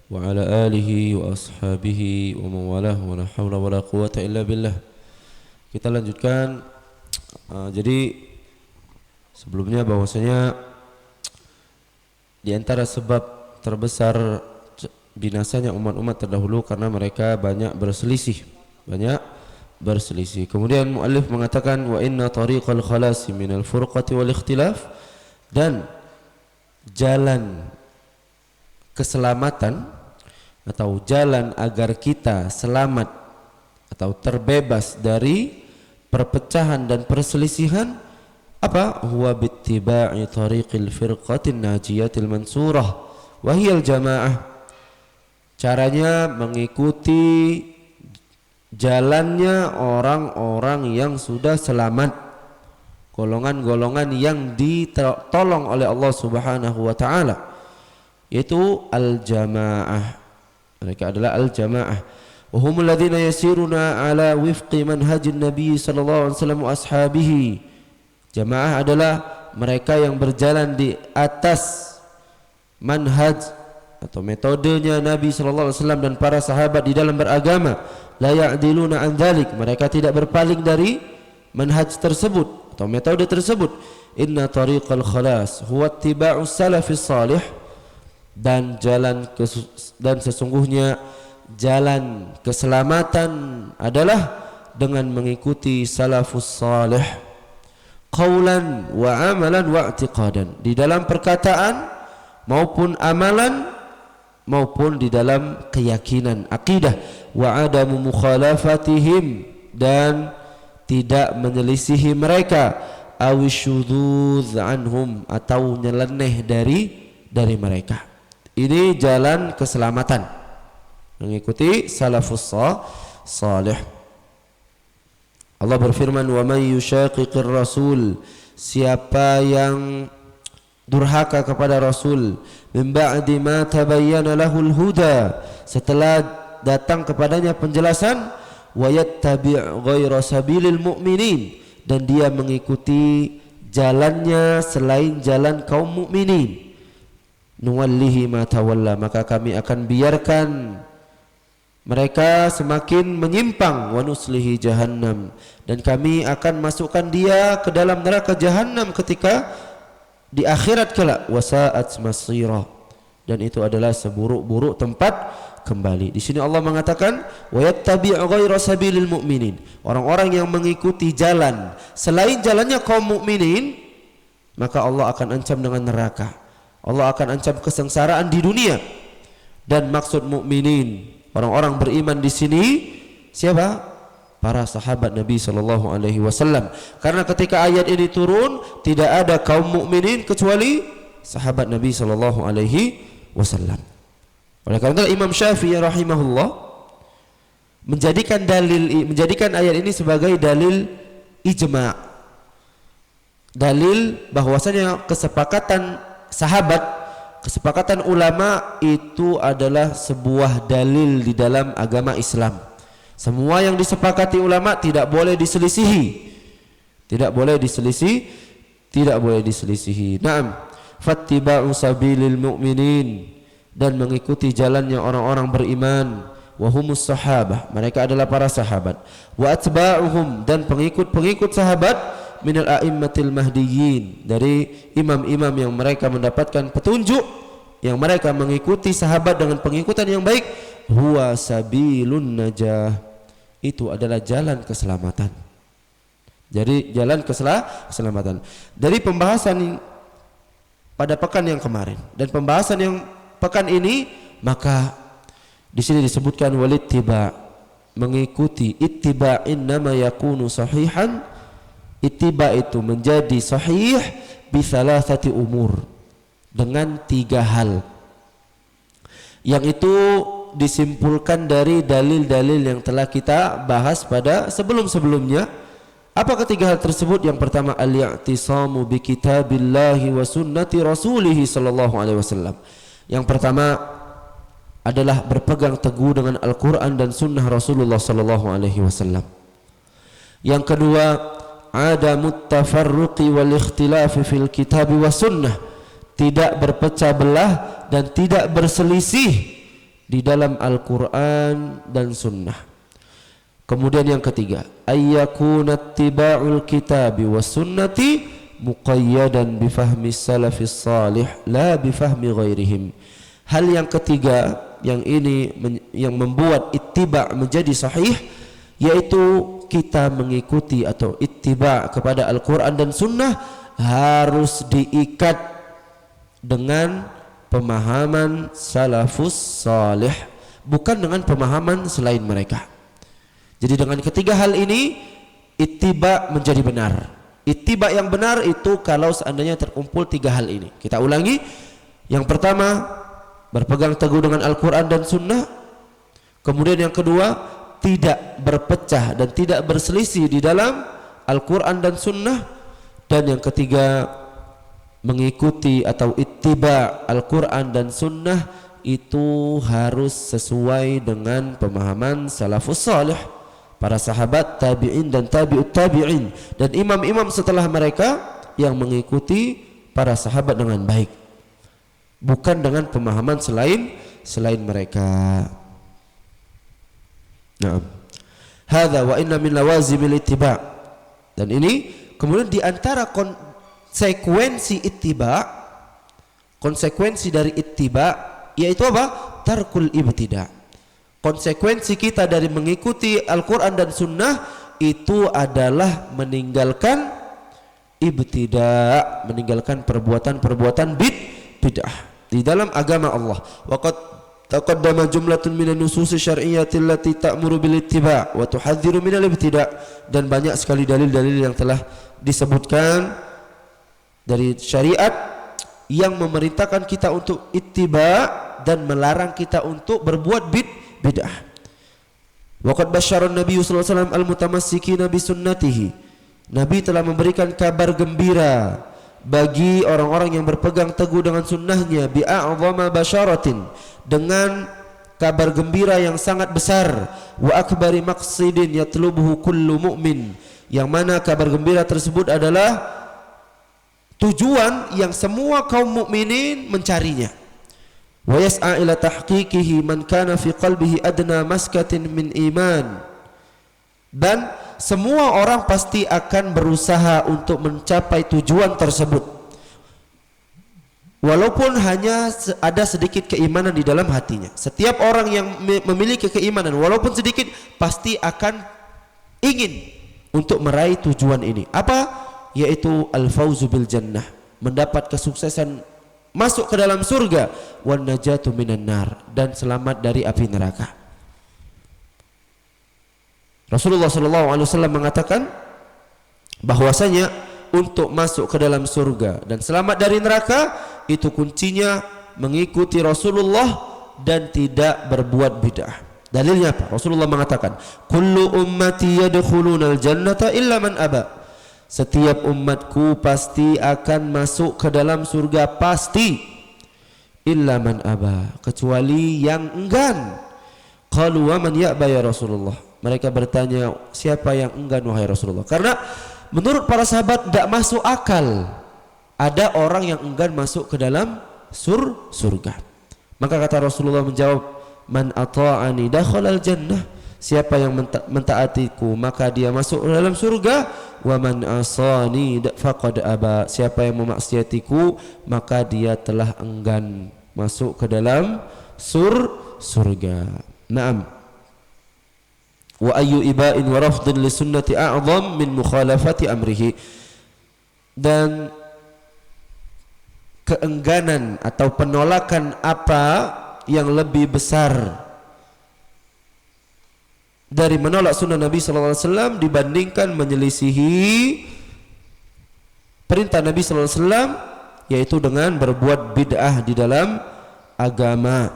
wa ala alihi wa ashabihi wa mawalah wa la hawla wa la quwata illa billah. Kita lanjutkan. Jadi sebelumnya bahwasanya di antara sebab terbesar binasanya umat-umat terdahulu karena mereka banyak berselisih. Kemudian muallif mengatakan wa inna tariqal khalasi minal furqati wal ikhtilaf, dan jalan keselamatan atau jalan agar kita selamat atau terbebas dari perpecahan dan perselisihan apa? Huwa bittiba'i tariqil firqatin najiyatil mansurah wa hiyal jamaah. Caranya mengikuti jalannya orang-orang yang sudah selamat, golongan-golongan yang ditolong oleh Allah Subhanahu wa taala, yaitu al-jamaah. Mereka adalah al-jamaah. Wa humul ladzina yasiruna ala wifqi manhajin Nabi sallallahu alaihi wasallam wa ashabihi. Jamaah adalah mereka yang berjalan di atas manhaj atau metodenya Nabi sallallahu alaihi wasallam dan para sahabat di dalam beragama. La ya'diluna an dzalik. Mereka tidak berpaling dari manhaj tersebut atau metode tersebut. Inna tariqal khalas huwa ittiba'us salafis salih. Dan sesungguhnya jalan keselamatan adalah dengan mengikuti salafus salih qaulan wa amalan wa i'tiqadan, di dalam perkataan maupun amalan maupun di dalam keyakinan akidah, wa adamu mukhalafatihim, dan tidak menyelisihi mereka, awisyuduz anhum, atau nyeleneh dari mereka. Ini jalan keselamatan, mengikuti salafus salih. Allah berfirman, wa may yushaqiqir rasul, siapa yang durhaka kepada Rasul, min ba'di ma tabayyana lahul huda, setelah datang kepadanya penjelasan, wa yattabi' ghaira sabilil mu'minin, dan dia mengikuti jalannya selain jalan kaum mukminin, nuwallihi ma tawalla, maka kami akan biarkan mereka semakin menyimpang, wa nuslihi jahannam, dan kami akan masukkan dia ke dalam neraka jahannam ketika di akhirat kelak, wasa'at masira, dan itu adalah seburuk-buruk tempat kembali. Di sini Allah mengatakan, wa yattabi' ghaira sabilil mu'minin, orang-orang yang mengikuti jalan selain jalannya kaum mukminin, maka Allah akan ancam dengan neraka. Allah akan ancam kesengsaraan di dunia. Dan maksud mukminin, orang-orang beriman di sini siapa? Para sahabat Nabi sallallahu alaihi wasallam. Karena ketika ayat ini turun, tidak ada kaum mukminin kecuali sahabat Nabi sallallahu alaihi wasallam. Oleh karena Imam Syafi'i rahimahullah menjadikan ayat ini sebagai dalil ijma'. Dalil bahwasanya kesepakatan sahabat, kesepakatan ulama itu adalah sebuah dalil di dalam agama Islam. Semua yang disepakati ulama tidak boleh diselisihi. Tidak boleh diselisihi. Naam, fattiba'u sabilil mu'minin, dan mengikuti jalannya orang-orang beriman, wa humus sahabah, mereka adalah para sahabat, wa atba'uhum, dan pengikut-pengikut sahabat, minal a'immatil mahdiyyin, dari imam-imam yang mereka mendapatkan petunjuk, yang mereka mengikuti sahabat dengan pengikutan yang baik, huwa sabilun najah, itu adalah jalan keselamatan. Jadi jalan keselamatan. Dari pembahasan pada pekan yang kemarin dan pembahasan yang pekan ini, maka di sini disebutkan walittiba, mengikuti. Ittiba innama yakunu sahihan, ittiba itu menjadi sahih bi thalathati umur, dengan 3 hal, yang itu disimpulkan dari dalil-dalil yang telah kita bahas pada sebelum-sebelumnya. Apa ketiga hal tersebut? Yang pertama, al-i'tisamu bi kitabillahi wa sunnati rasulih sallallahu alaihi wasallam. Yang pertama adalah berpegang teguh dengan Al-Quran dan sunnah Rasulullah sallallahu alaihi wasallam. Yang kedua, adamut tafarruqi wal ikhtilafi fil kitab wa sunnah, tidak berpecah belah dan tidak berselisih di dalam Al-Quran dan sunnah. Kemudian yang ketiga, ayyakuna ittiba'ul kitabi was sunnati muqayyadan bifahmi salafis salih la bifahmi ghairihim. Hal yang ketiga yang ini yang membuat ittiba' menjadi sahih, yaitu kita mengikuti atau ittiba' kepada Al-Quran dan sunnah harus diikat dengan pemahaman salafus salih, bukan dengan pemahaman selain mereka. Jadi dengan ketiga hal ini ittiba menjadi benar. Ittiba yang benar itu kalau seandainya terkumpul tiga hal ini. Kita ulangi. Yang pertama, berpegang teguh dengan Al-Quran dan Sunnah. Kemudian yang kedua, tidak berpecah dan tidak berselisih di dalam Al-Quran dan Sunnah. Dan yang ketiga, mengikuti atau ittiba Al-Quran dan Sunnah itu harus sesuai dengan pemahaman salafus salih, para sahabat, tabi'in dan tabi'ut tabi'in, dan imam-imam setelah mereka yang mengikuti para sahabat dengan baik, bukan dengan pemahaman selain mereka. Naam. Hadza wa inna min lawazimil ittiba'. Dan ini kemudian di antara konsekuensi ittiba', konsekuensi dari ittiba' yaitu apa? Tarkul ibtida'. Konsekuensi kita dari mengikuti Al-Quran dan Sunnah itu adalah meninggalkan ibtida', meninggalkan perbuatan-perbuatan bid'ah di dalam agama Allah. Waqad taqaddama jumlatun minan nususi syar'iyyati allati ta'muru bil ittiba' wa tuhadziru minal ibtida'. Dan banyak sekali dalil-dalil yang telah disebutkan dari syariat yang memerintahkan kita untuk ittiba' dan melarang kita untuk berbuat bid'ah. Waqad basyara an-nabiy sallallahu alaihi wasallam al-mutamassikina bi sunnatihi. Nabi telah memberikan kabar gembira bagi orang-orang yang berpegang teguh dengan sunnahnya, bi a'zama basyaratin, dengan kabar gembira yang sangat besar, wa akbari maqsidin yatlubuhu kullu mu'min, yang mana kabar gembira tersebut adalah tujuan yang semua kaum mukminin mencarinya. Wa yas'a ila tahqiqihi man kana fi qalbihi adna maskatin min iman. Dan semua orang pasti akan berusaha untuk mencapai tujuan tersebut, walaupun hanya ada sedikit keimanan di dalam hatinya. Setiap orang yang memiliki keimanan walaupun sedikit pasti akan ingin untuk meraih tujuan ini. Apa? Yaitu al-fauzu bil jannah, mendapat kesuksesan masuk ke dalam surga, wan najatu minan nar, dan selamat dari api neraka. Rasulullah SAW mengatakan bahwasanya untuk masuk ke dalam surga dan selamat dari neraka itu kuncinya mengikuti Rasulullah dan tidak berbuat bid'ah. Dalilnya apa? Rasulullah mengatakan, kullu ummati yadkhulunal jannata illa man aba. Setiap umatku pasti akan masuk ke dalam surga, pasti, illa man aba, kecuali yang enggan. Qalu wa man ya'ba ya Rasulullah. Mereka bertanya, siapa yang enggan wahai Rasulullah? Karena menurut para sahabat tidak masuk akal ada orang yang enggan masuk ke dalam surga. Maka kata Rasulullah menjawab, man ata'ani dakhalal jannah. Siapa yang mentaatiku maka dia masuk ke dalam surga. Wa man asani faqad aba. Siapa yang memaksiatiku maka dia telah enggan masuk ke dalam surga. Naam. Wa ayyu iba'in wa rafdin li sunnati a'zam min mukhalafati amrihi. Dan keengganan atau penolakan apa yang lebih besar dari menolak sunnah Nabi SAW dibandingkan menyelisihi perintah Nabi SAW, yaitu dengan berbuat bid'ah di dalam agama.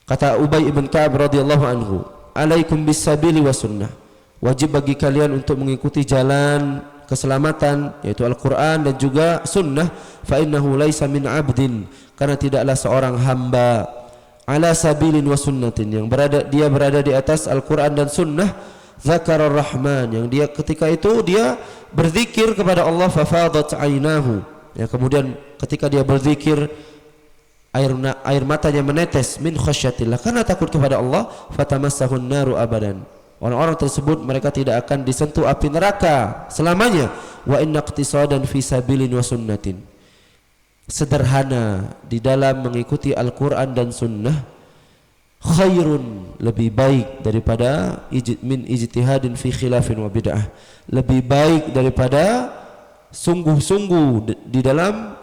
Kata Ubay ibn Ka'ab radhiyallahu anhu, alaikum bisabili wa sunnah, wajib bagi kalian untuk mengikuti jalan keselamatan, yaitu Al-Quran dan juga sunnah. Fa innahu laisa min abdin, karena tidaklah seorang hamba ala sabilin wa sunnatin, yang dia berada di atas Al-Quran dan sunnah, zakarar rahman, yang dia ketika itu dia berzikir kepada Allah, fafadat ainahu, ya, kemudian ketika dia berzikir air matanya menetes, min khasyatillah, karena takut kepada Allah, fatamassahun naru abadan, orang-orang tersebut mereka tidak akan disentuh api neraka selamanya. Wa inna iqtisadan fi sabilin wa sunnatin, sederhana di dalam mengikuti Al-Quran dan sunnah, khairun, lebih baik daripada min ijtihadin fi khilafin wa bid'ah, lebih baik daripada sungguh-sungguh di dalam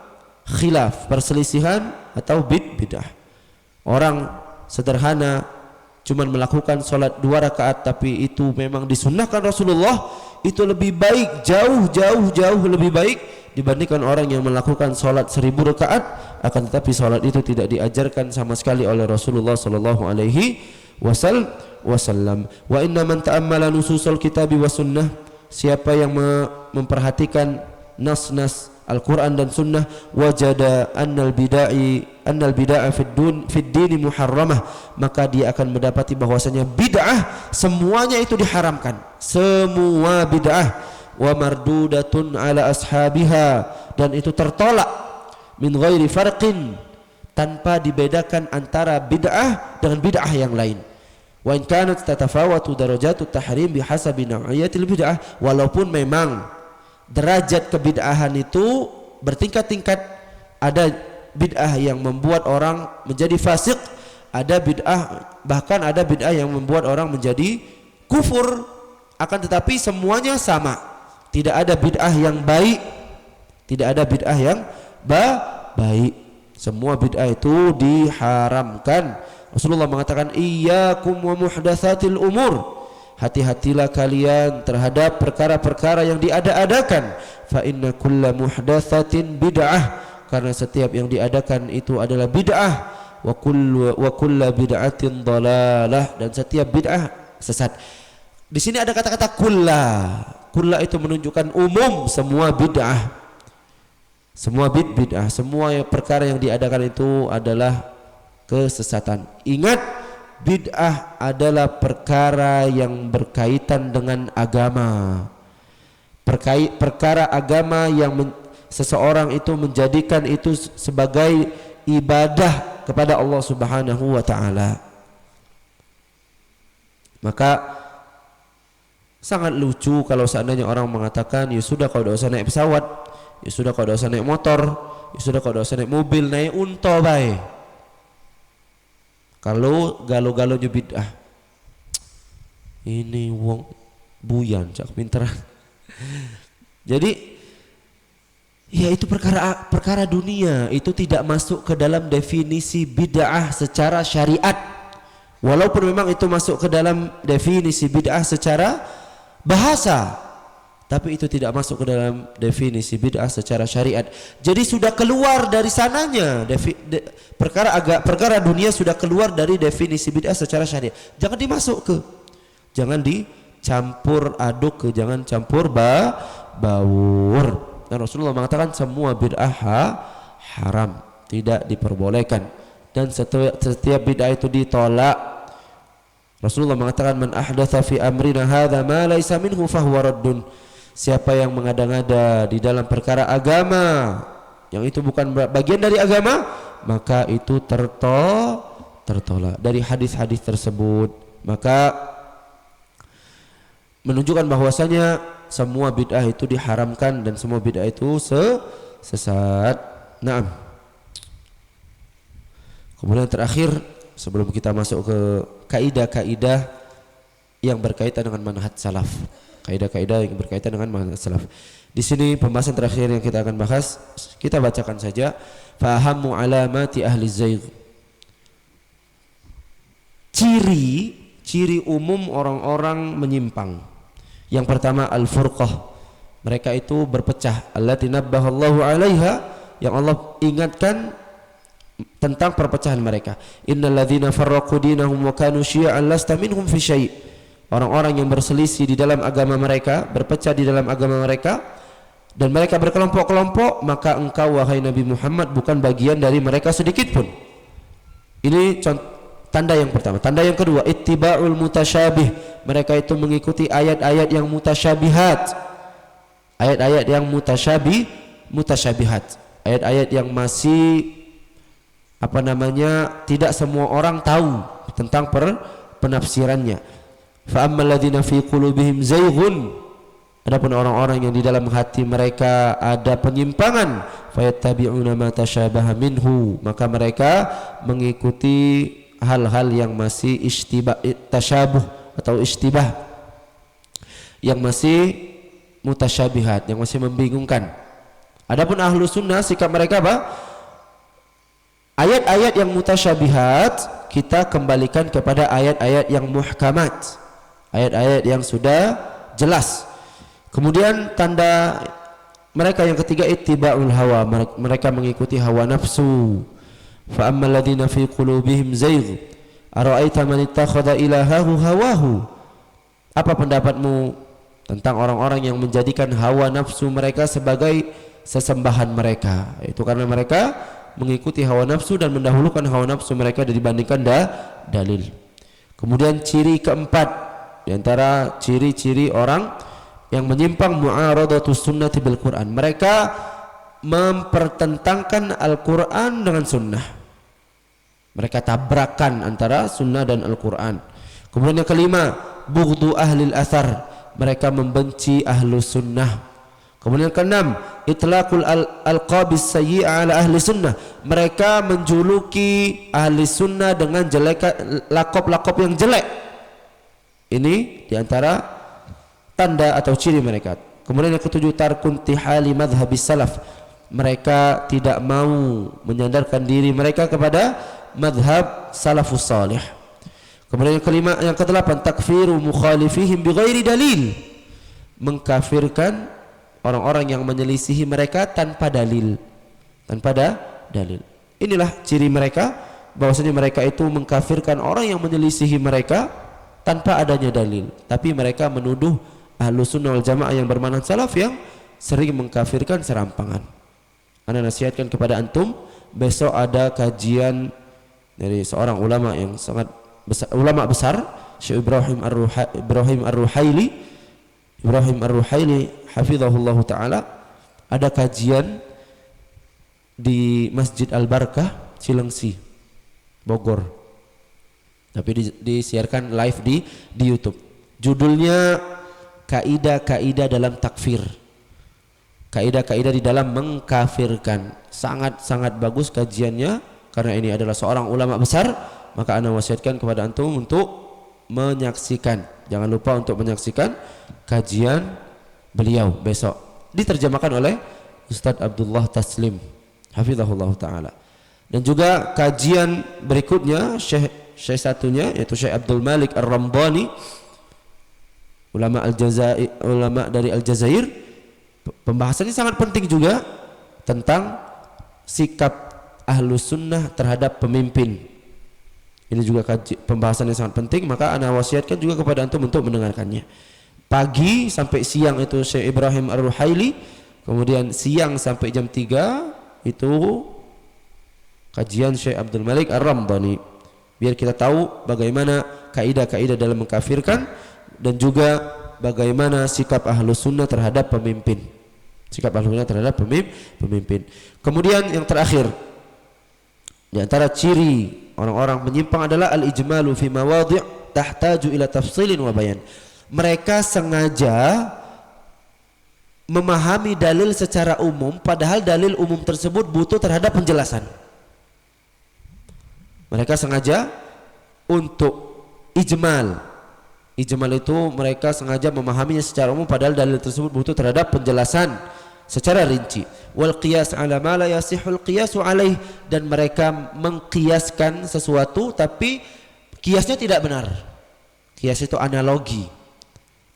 khilaf, perselisihan atau bid'ah. orang sederhana cuman melakukan sholat 2 rakaat tapi itu memang disunnahkan Rasulullah, itu lebih baik, jauh lebih baik dibandingkan orang yang melakukan sholat 1000 rakaat akan tetapi sholat itu tidak diajarkan sama sekali oleh Rasulullah sallallahu alaihi wasallam. Wa inna man ta'ammala nususul kitabi wa sunnah, siapa yang memperhatikan nas-nas Al-Quran dan Sunnah, wajada annal bid'ah fid dini muharramah, maka dia akan mendapati bahwasanya bid'ah semuanya itu diharamkan, semua bid'ah, wa mardudatun ala ashabiha, dan itu tertolak min ghairi farqin, tanpa dibedakan antara bid'ah dengan bid'ah yang lain. Wa in kanat tatafawatu darajatut tahrim bihasabi nau'iyatil bid'ah, walaupun memang derajat kebid'ahan itu bertingkat-tingkat, ada bid'ah yang membuat orang menjadi fasik, ada bid'ah, bahkan ada bid'ah yang membuat orang menjadi kufur, akan tetapi semuanya sama, tidak ada bid'ah yang baik, tidak ada bid'ah yang baik, semua bid'ah itu diharamkan. Rasulullah mengatakan iyyakum wa muhdatsatil umur, hati-hatilah kalian terhadap perkara-perkara yang diada-adakan. Fa inna kulla muhdatsatin bid'ah, karena setiap yang diadakan itu adalah bid'ah. Wa kullu bid'atin dhalalah, dan setiap bid'ah sesat. Di sini ada kata-kata kulla. Kulla itu menunjukkan umum semua bid'ah. Semua bid'ah, semua perkara yang diadakan itu adalah kesesatan. Ingat, bid'ah adalah perkara yang berkaitan dengan agama, perkara agama yang seseorang itu menjadikan itu sebagai ibadah kepada Allah Subhanahu wa ta'ala. Maka sangat lucu kalau seandainya orang mengatakan, ya sudah kau tidak usah naik pesawat, ya sudah kau tidak usah naik motor, ya sudah kau tidak usah naik mobil, naik unta baik. Kalau galo-galonya bid'ah, ini wong buyan cak pinteran. Jadi ya itu perkara dunia, itu tidak masuk ke dalam definisi bid'ah secara syariat. Walaupun memang itu masuk ke dalam definisi bid'ah secara bahasa, tapi itu tidak masuk ke dalam definisi bid'ah secara syariat. Jadi sudah keluar dari sananya, perkara dunia sudah keluar dari definisi bid'ah secara syariat. Jangan dimasuk ke, jangan dicampur aduk ke, jangan campur baur. Dan Rasulullah mengatakan semua bid'ah haram, tidak diperbolehkan, dan setiap bid'ah itu ditolak. Rasulullah mengatakan man ahdatsa fi amrina hadza ma laisa minhu fahuwa raddun. Siapa yang mengada-ngada di dalam perkara agama yang itu bukan bagian dari agama, maka itu tertolak. Dari hadis-hadis tersebut, maka menunjukkan bahwasanya semua bid'ah itu diharamkan dan semua bid'ah itu sesat. Naam. Kemudian terakhir, sebelum kita masuk ke kaidah-kaidah yang berkaitan dengan manhaj salaf, kaidah-kaidah yang berkaitan dengan manhaj salaf. Di sini pembahasan terakhir yang kita akan bahas, kita bacakan saja. Fahamu alamati ahli zaigh. Ciri umum orang-orang menyimpang. Yang pertama al-furqah. Mereka itu berpecah. Allati nabbahallahu 'alaiha, yang Allah ingatkan tentang perpecahan mereka. Innal ladzina farraqu dinahum wa kanu syi'an lasta minhum fi syai'. Orang-orang yang berselisih di dalam agama mereka, berpecah di dalam agama mereka, dan mereka berkelompok-kelompok, maka engkau wahai Nabi Muhammad bukan bagian dari mereka sedikit pun. Ini tanda yang pertama. Tanda yang kedua, ittiba'ul mutasyabih. Mereka itu mengikuti ayat-ayat yang mutasyabihat. Ayat-ayat yang mutasyabihat. Ayat-ayat yang masih tidak semua orang tahu tentang penafsirannya. Fa ammal ladzina fi qulubihim zayghun, adapun orang-orang yang di dalam hati mereka ada penyimpangan, fayattabi'una ma tasyabaha minhu, maka mereka mengikuti hal-hal yang masih tasyabuh atau istibah, yang masih mutasyabihat, yang masih membingungkan. Adapun ahlu sunnah, sikap mereka apa? Ayat-ayat yang mutasyabihat kita kembalikan kepada ayat-ayat yang muhkamat, ayat-ayat yang sudah jelas. Kemudian tanda mereka yang ketiga ittiba'ul hawa, mereka mengikuti hawa nafsu. Fa ammal ladzina fi qulubihim zayg ara'aita man ittakhadha ilahahu hawahu. Apa pendapatmu tentang orang-orang yang menjadikan hawa nafsu mereka sebagai sesembahan mereka? Itu karena mereka mengikuti hawa nafsu dan mendahulukan hawa nafsu mereka dibandingkan dalil. Kemudian ciri keempat di antara ciri-ciri orang yang menyimpang mu'aradatus sunnati bil Quran, mereka mempertentangkan Al-Quran dengan sunnah. Mereka tabrakan antara sunnah dan Al-Quran. Kemudian yang kelima, bughdu ahlil athar, mereka membenci ahlu sunnah. Kemudian yang keenam, itlaqul alqabis sayyi'a ala ahli sunnah, mereka menjuluki ahli sunnah dengan lakop-lakop yang jelek. Ini diantara tanda atau ciri mereka. Kemudian yang ketujuh, tarkun tihali madhabis salaf, mereka tidak mau menyandarkan diri mereka kepada madhab salafus salih. Kemudian yang kelima, yang kedelapan, takfiru mukhalifihim bighairi dalil, mengkafirkan orang-orang yang menyelisihi mereka tanpa dalil. Inilah ciri mereka, bahwasanya mereka itu mengkafirkan orang yang menyelisihi mereka tanpa adanya dalil. Tapi mereka menuduh ahlu sunnah wal jamaah yang bermanhaj salaf yang sering mengkafirkan serampangan. Anda nasihatkan kepada antum, besok ada kajian dari seorang ulama yang sangat besar, ulama besar, Syekh Ibrahim Ar-Ruhaili hafizahullah ta'ala. Ada kajian di Masjid Al-Barakah Cilengsi, Bogor, tapi disiarkan live di YouTube. Judulnya kaidah-kaidah dalam takfir, kaidah-kaidah di dalam mengkafirkan. Sangat-sangat bagus kajiannya, karena ini adalah seorang ulama besar. Maka ana wasiatkan kepada antum untuk menyaksikan. Jangan lupa untuk menyaksikan kajian beliau besok, diterjemahkan oleh Ustadz Abdullah Taslim hafizahullah ta'ala. Dan juga kajian berikutnya Syekh satunya, yaitu Syekh Abdul Malik Ar-Ramdhani, ulama dari Aljazair. Pembahasannya sangat penting juga tentang sikap ahlus sunnah terhadap pemimpin. Ini juga pembahasan yang sangat penting, maka ana wasiatkan juga kepada antum untuk mendengarkannya. Pagi sampai siang itu Syekh Ibrahim Ar-Ruhaili, kemudian siang sampai jam 3 itu kajian Syekh Abdul Malik Ar-Ramdhani. Biar kita tahu bagaimana kaidah-kaidah dalam mengkafirkan, dan juga bagaimana sikap ahlus sunnah terhadap pemimpin. Sikap ahlus sunnah terhadap pemimpin. Kemudian yang terakhir, di antara ciri orang-orang menyimpang adalah al-ijmalu fi mawadhi' tahtaju ila tafsilin wa bayan. Mereka sengaja memahami dalil secara umum, padahal dalil umum tersebut butuh terhadap penjelasan. Mereka sengaja untuk ijmal. Ijmal itu mereka sengaja memahaminya secara umum, padahal dalil tersebut butuh terhadap penjelasan secara rinci. Wal qiyas ala ma la yasihul qiyasu alaih, dan mereka mengkiaskan sesuatu tapi kiasnya tidak benar. Kias itu analogi.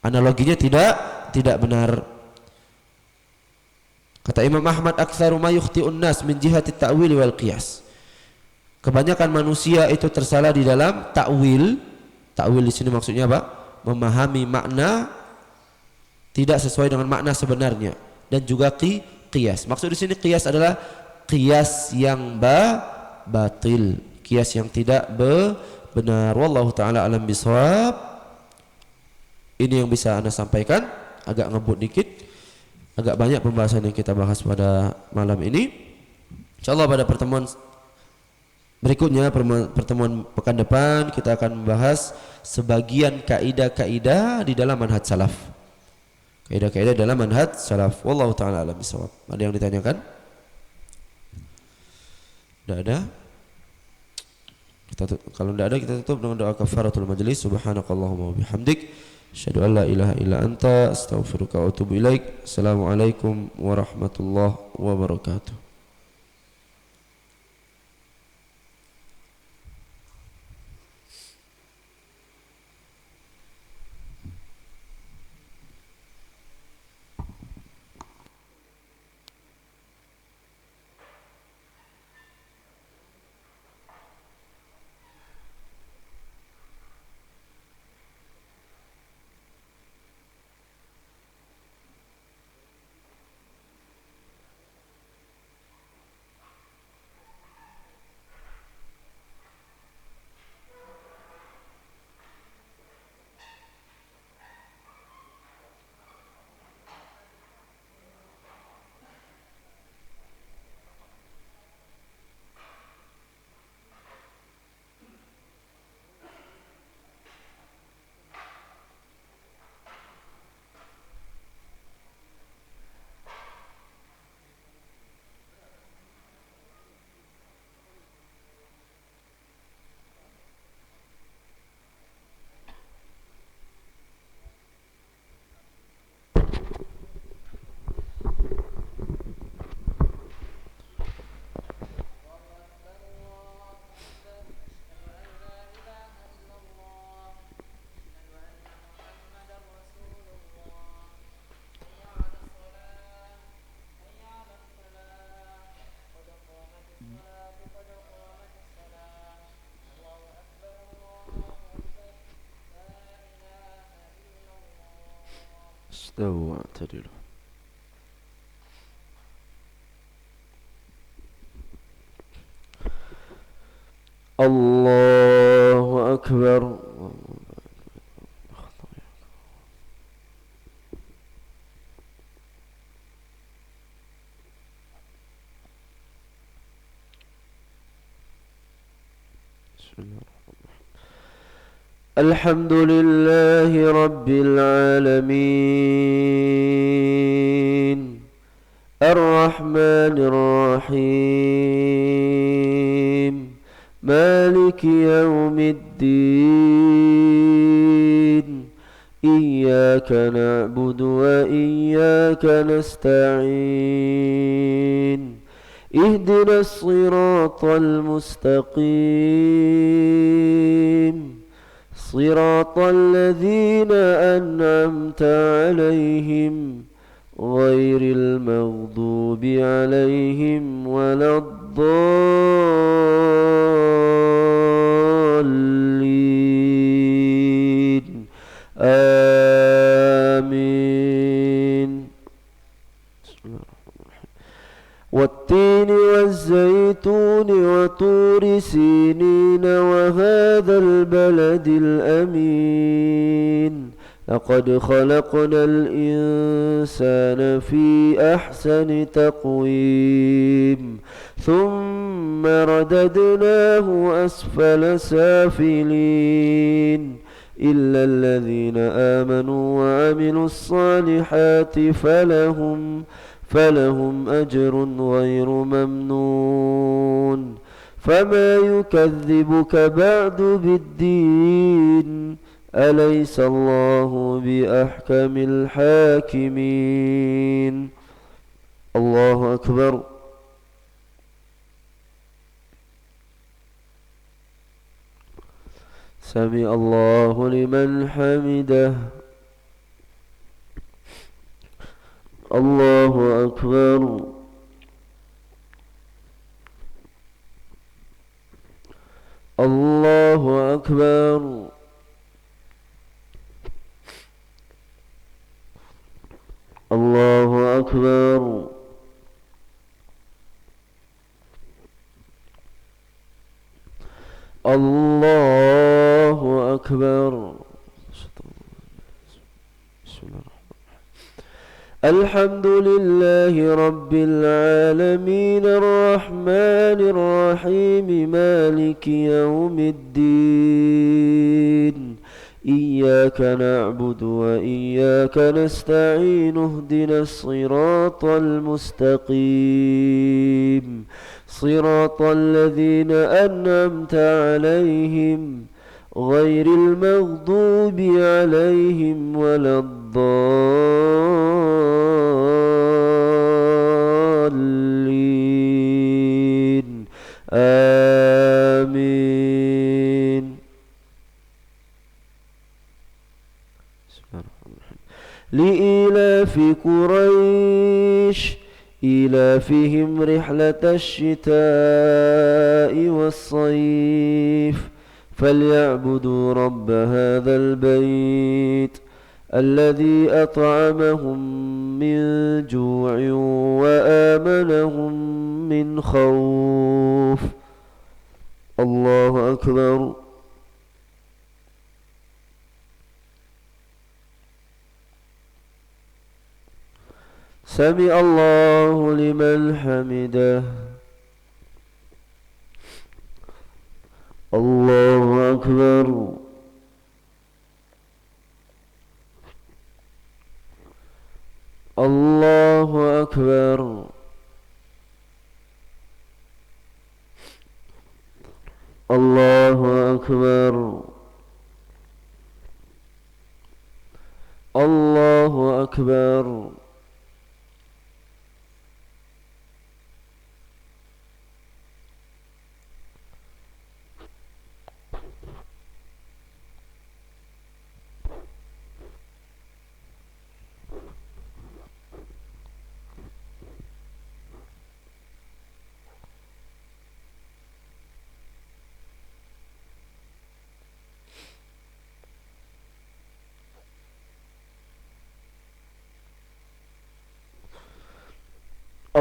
Analoginya tidak benar. Kata Imam Ahmad, aktsaru ma yukhti'un nas min jihati ta'wil wal qiyas. Kebanyakan manusia itu tersalah di dalam ta'wil. Ta'wil di sini maksudnya apa? Memahami makna tidak sesuai dengan makna sebenarnya, dan juga qiyas. Maksud di sini qiyas adalah qiyas yang batil, qiyas yang tidak benar. Wallahu taala alam bisawab. Ini yang bisa Anda sampaikan, agak ngebut dikit, agak banyak pembahasan yang kita bahas pada malam ini. Insyaallah pada pertemuan berikutnya, pertemuan pekan depan, kita akan membahas sebagian kaidah-kaidah di dalam manhaj salaf. Kaidah-kaidah dalam manhaj salaf. Wallahu taala alam bisawab. Ada yang ditanyakan? Tidak ada? Kalau tidak ada, kita tutup dengan doa kafaratul majlis. Subhanakallahumma wa bihamdik, asyhadu an la ilaha illa anta, astaghfiruka wa atubu ilaik. Assalamualaikum warahmatullahi wabarakatuh. استووا واعتدلوا. الله أكبر. الحمد لله رب العالمين الرحمن الرحيم مالك يوم الدين إياك نعبد وإياك نستعين اهدنا الصراط المستقيم صراط الذين أنعمت عليهم غير المغضوب عليهم ولا الضالين آمين. والتين والزيتون وطور سينين وهذا البلد الأمين لقد خلقنا الإنسان في أحسن تقويم ثم رددناه أسفل سافلين إلا الذين آمنوا وعملوا الصالحات فلهم أجر غير ممنون. فما يكذبك بعد بالدين أليس الله بأحكم الحاكمين. الله أكبر. سمع الله لمن حمده. الله أكبر. الله أكبر. الله أكبر. الله أكبر. الحمد لله رب العالمين الرحمن الرحيم مالك يوم الدين إياك نعبد وإياك نستعين اهدنا الصراط المستقيم صراط الذين أنعمت عليهم غير المغضوب عليهم ولا الضالين آمين. لإيلاف قريش إيلافهم رحلة الشتاء والصيف فليعبدوا رب هذا البيت الذي أطعمهم من جوع وآمنهم من خوف. الله أكبر. سمع الله لمن حمده. الله أكبر. الله أكبر. الله أكبر. الله أكبر.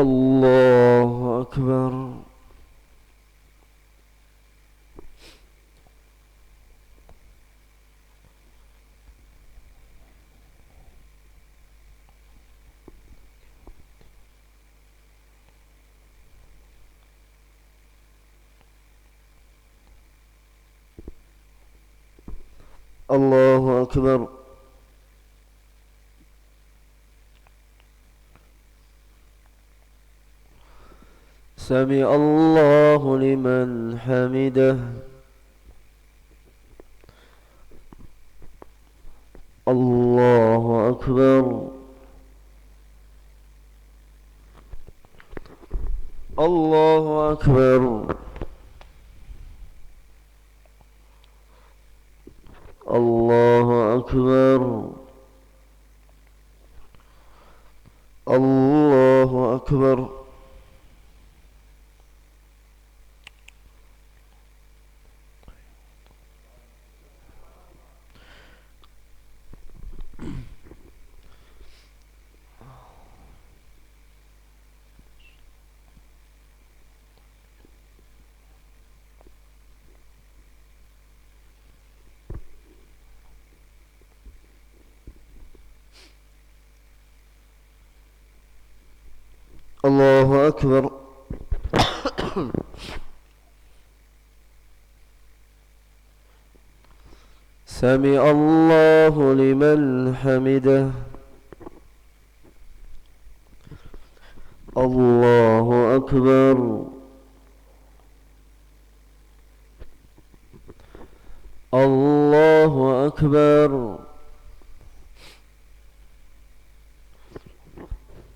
الله أكبر. الله أكبر. سمع الله لمن حمده. الله أكبر. الله أكبر. الله أكبر. الله أكبر. الله أكبر. سمع الله لمن حمده. الله أكبر. الله أكبر.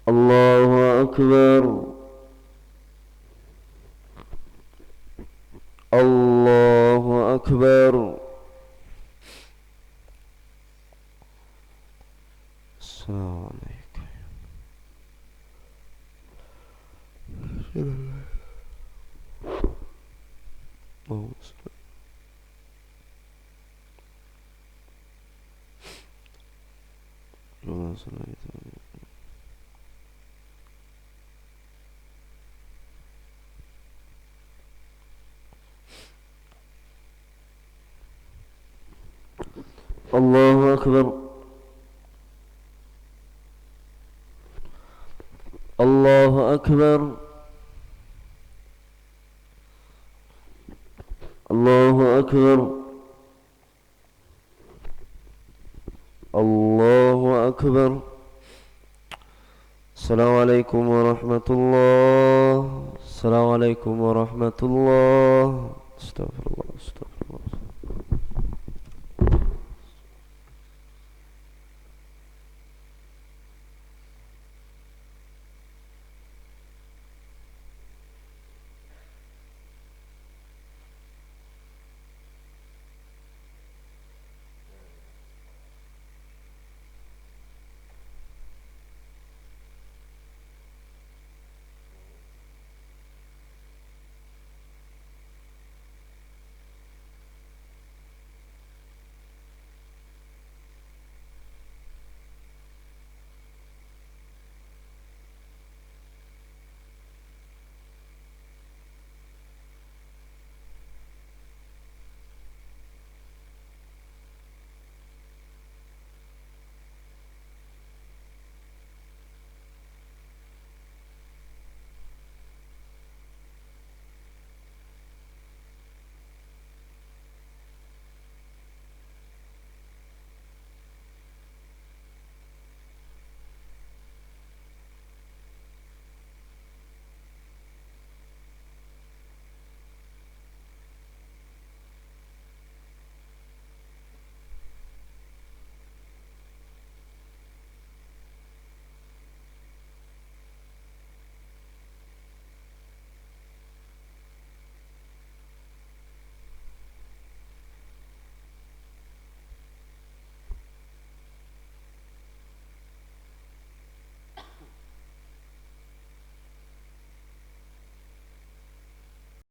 الله أكبر. الله أكبر. السلام عليكم. الله أكبر. الله أكبر. الله أكبر. الله أكبر. السلام عليكم ورحمة الله. السلام عليكم ورحمة الله. استغفر الله.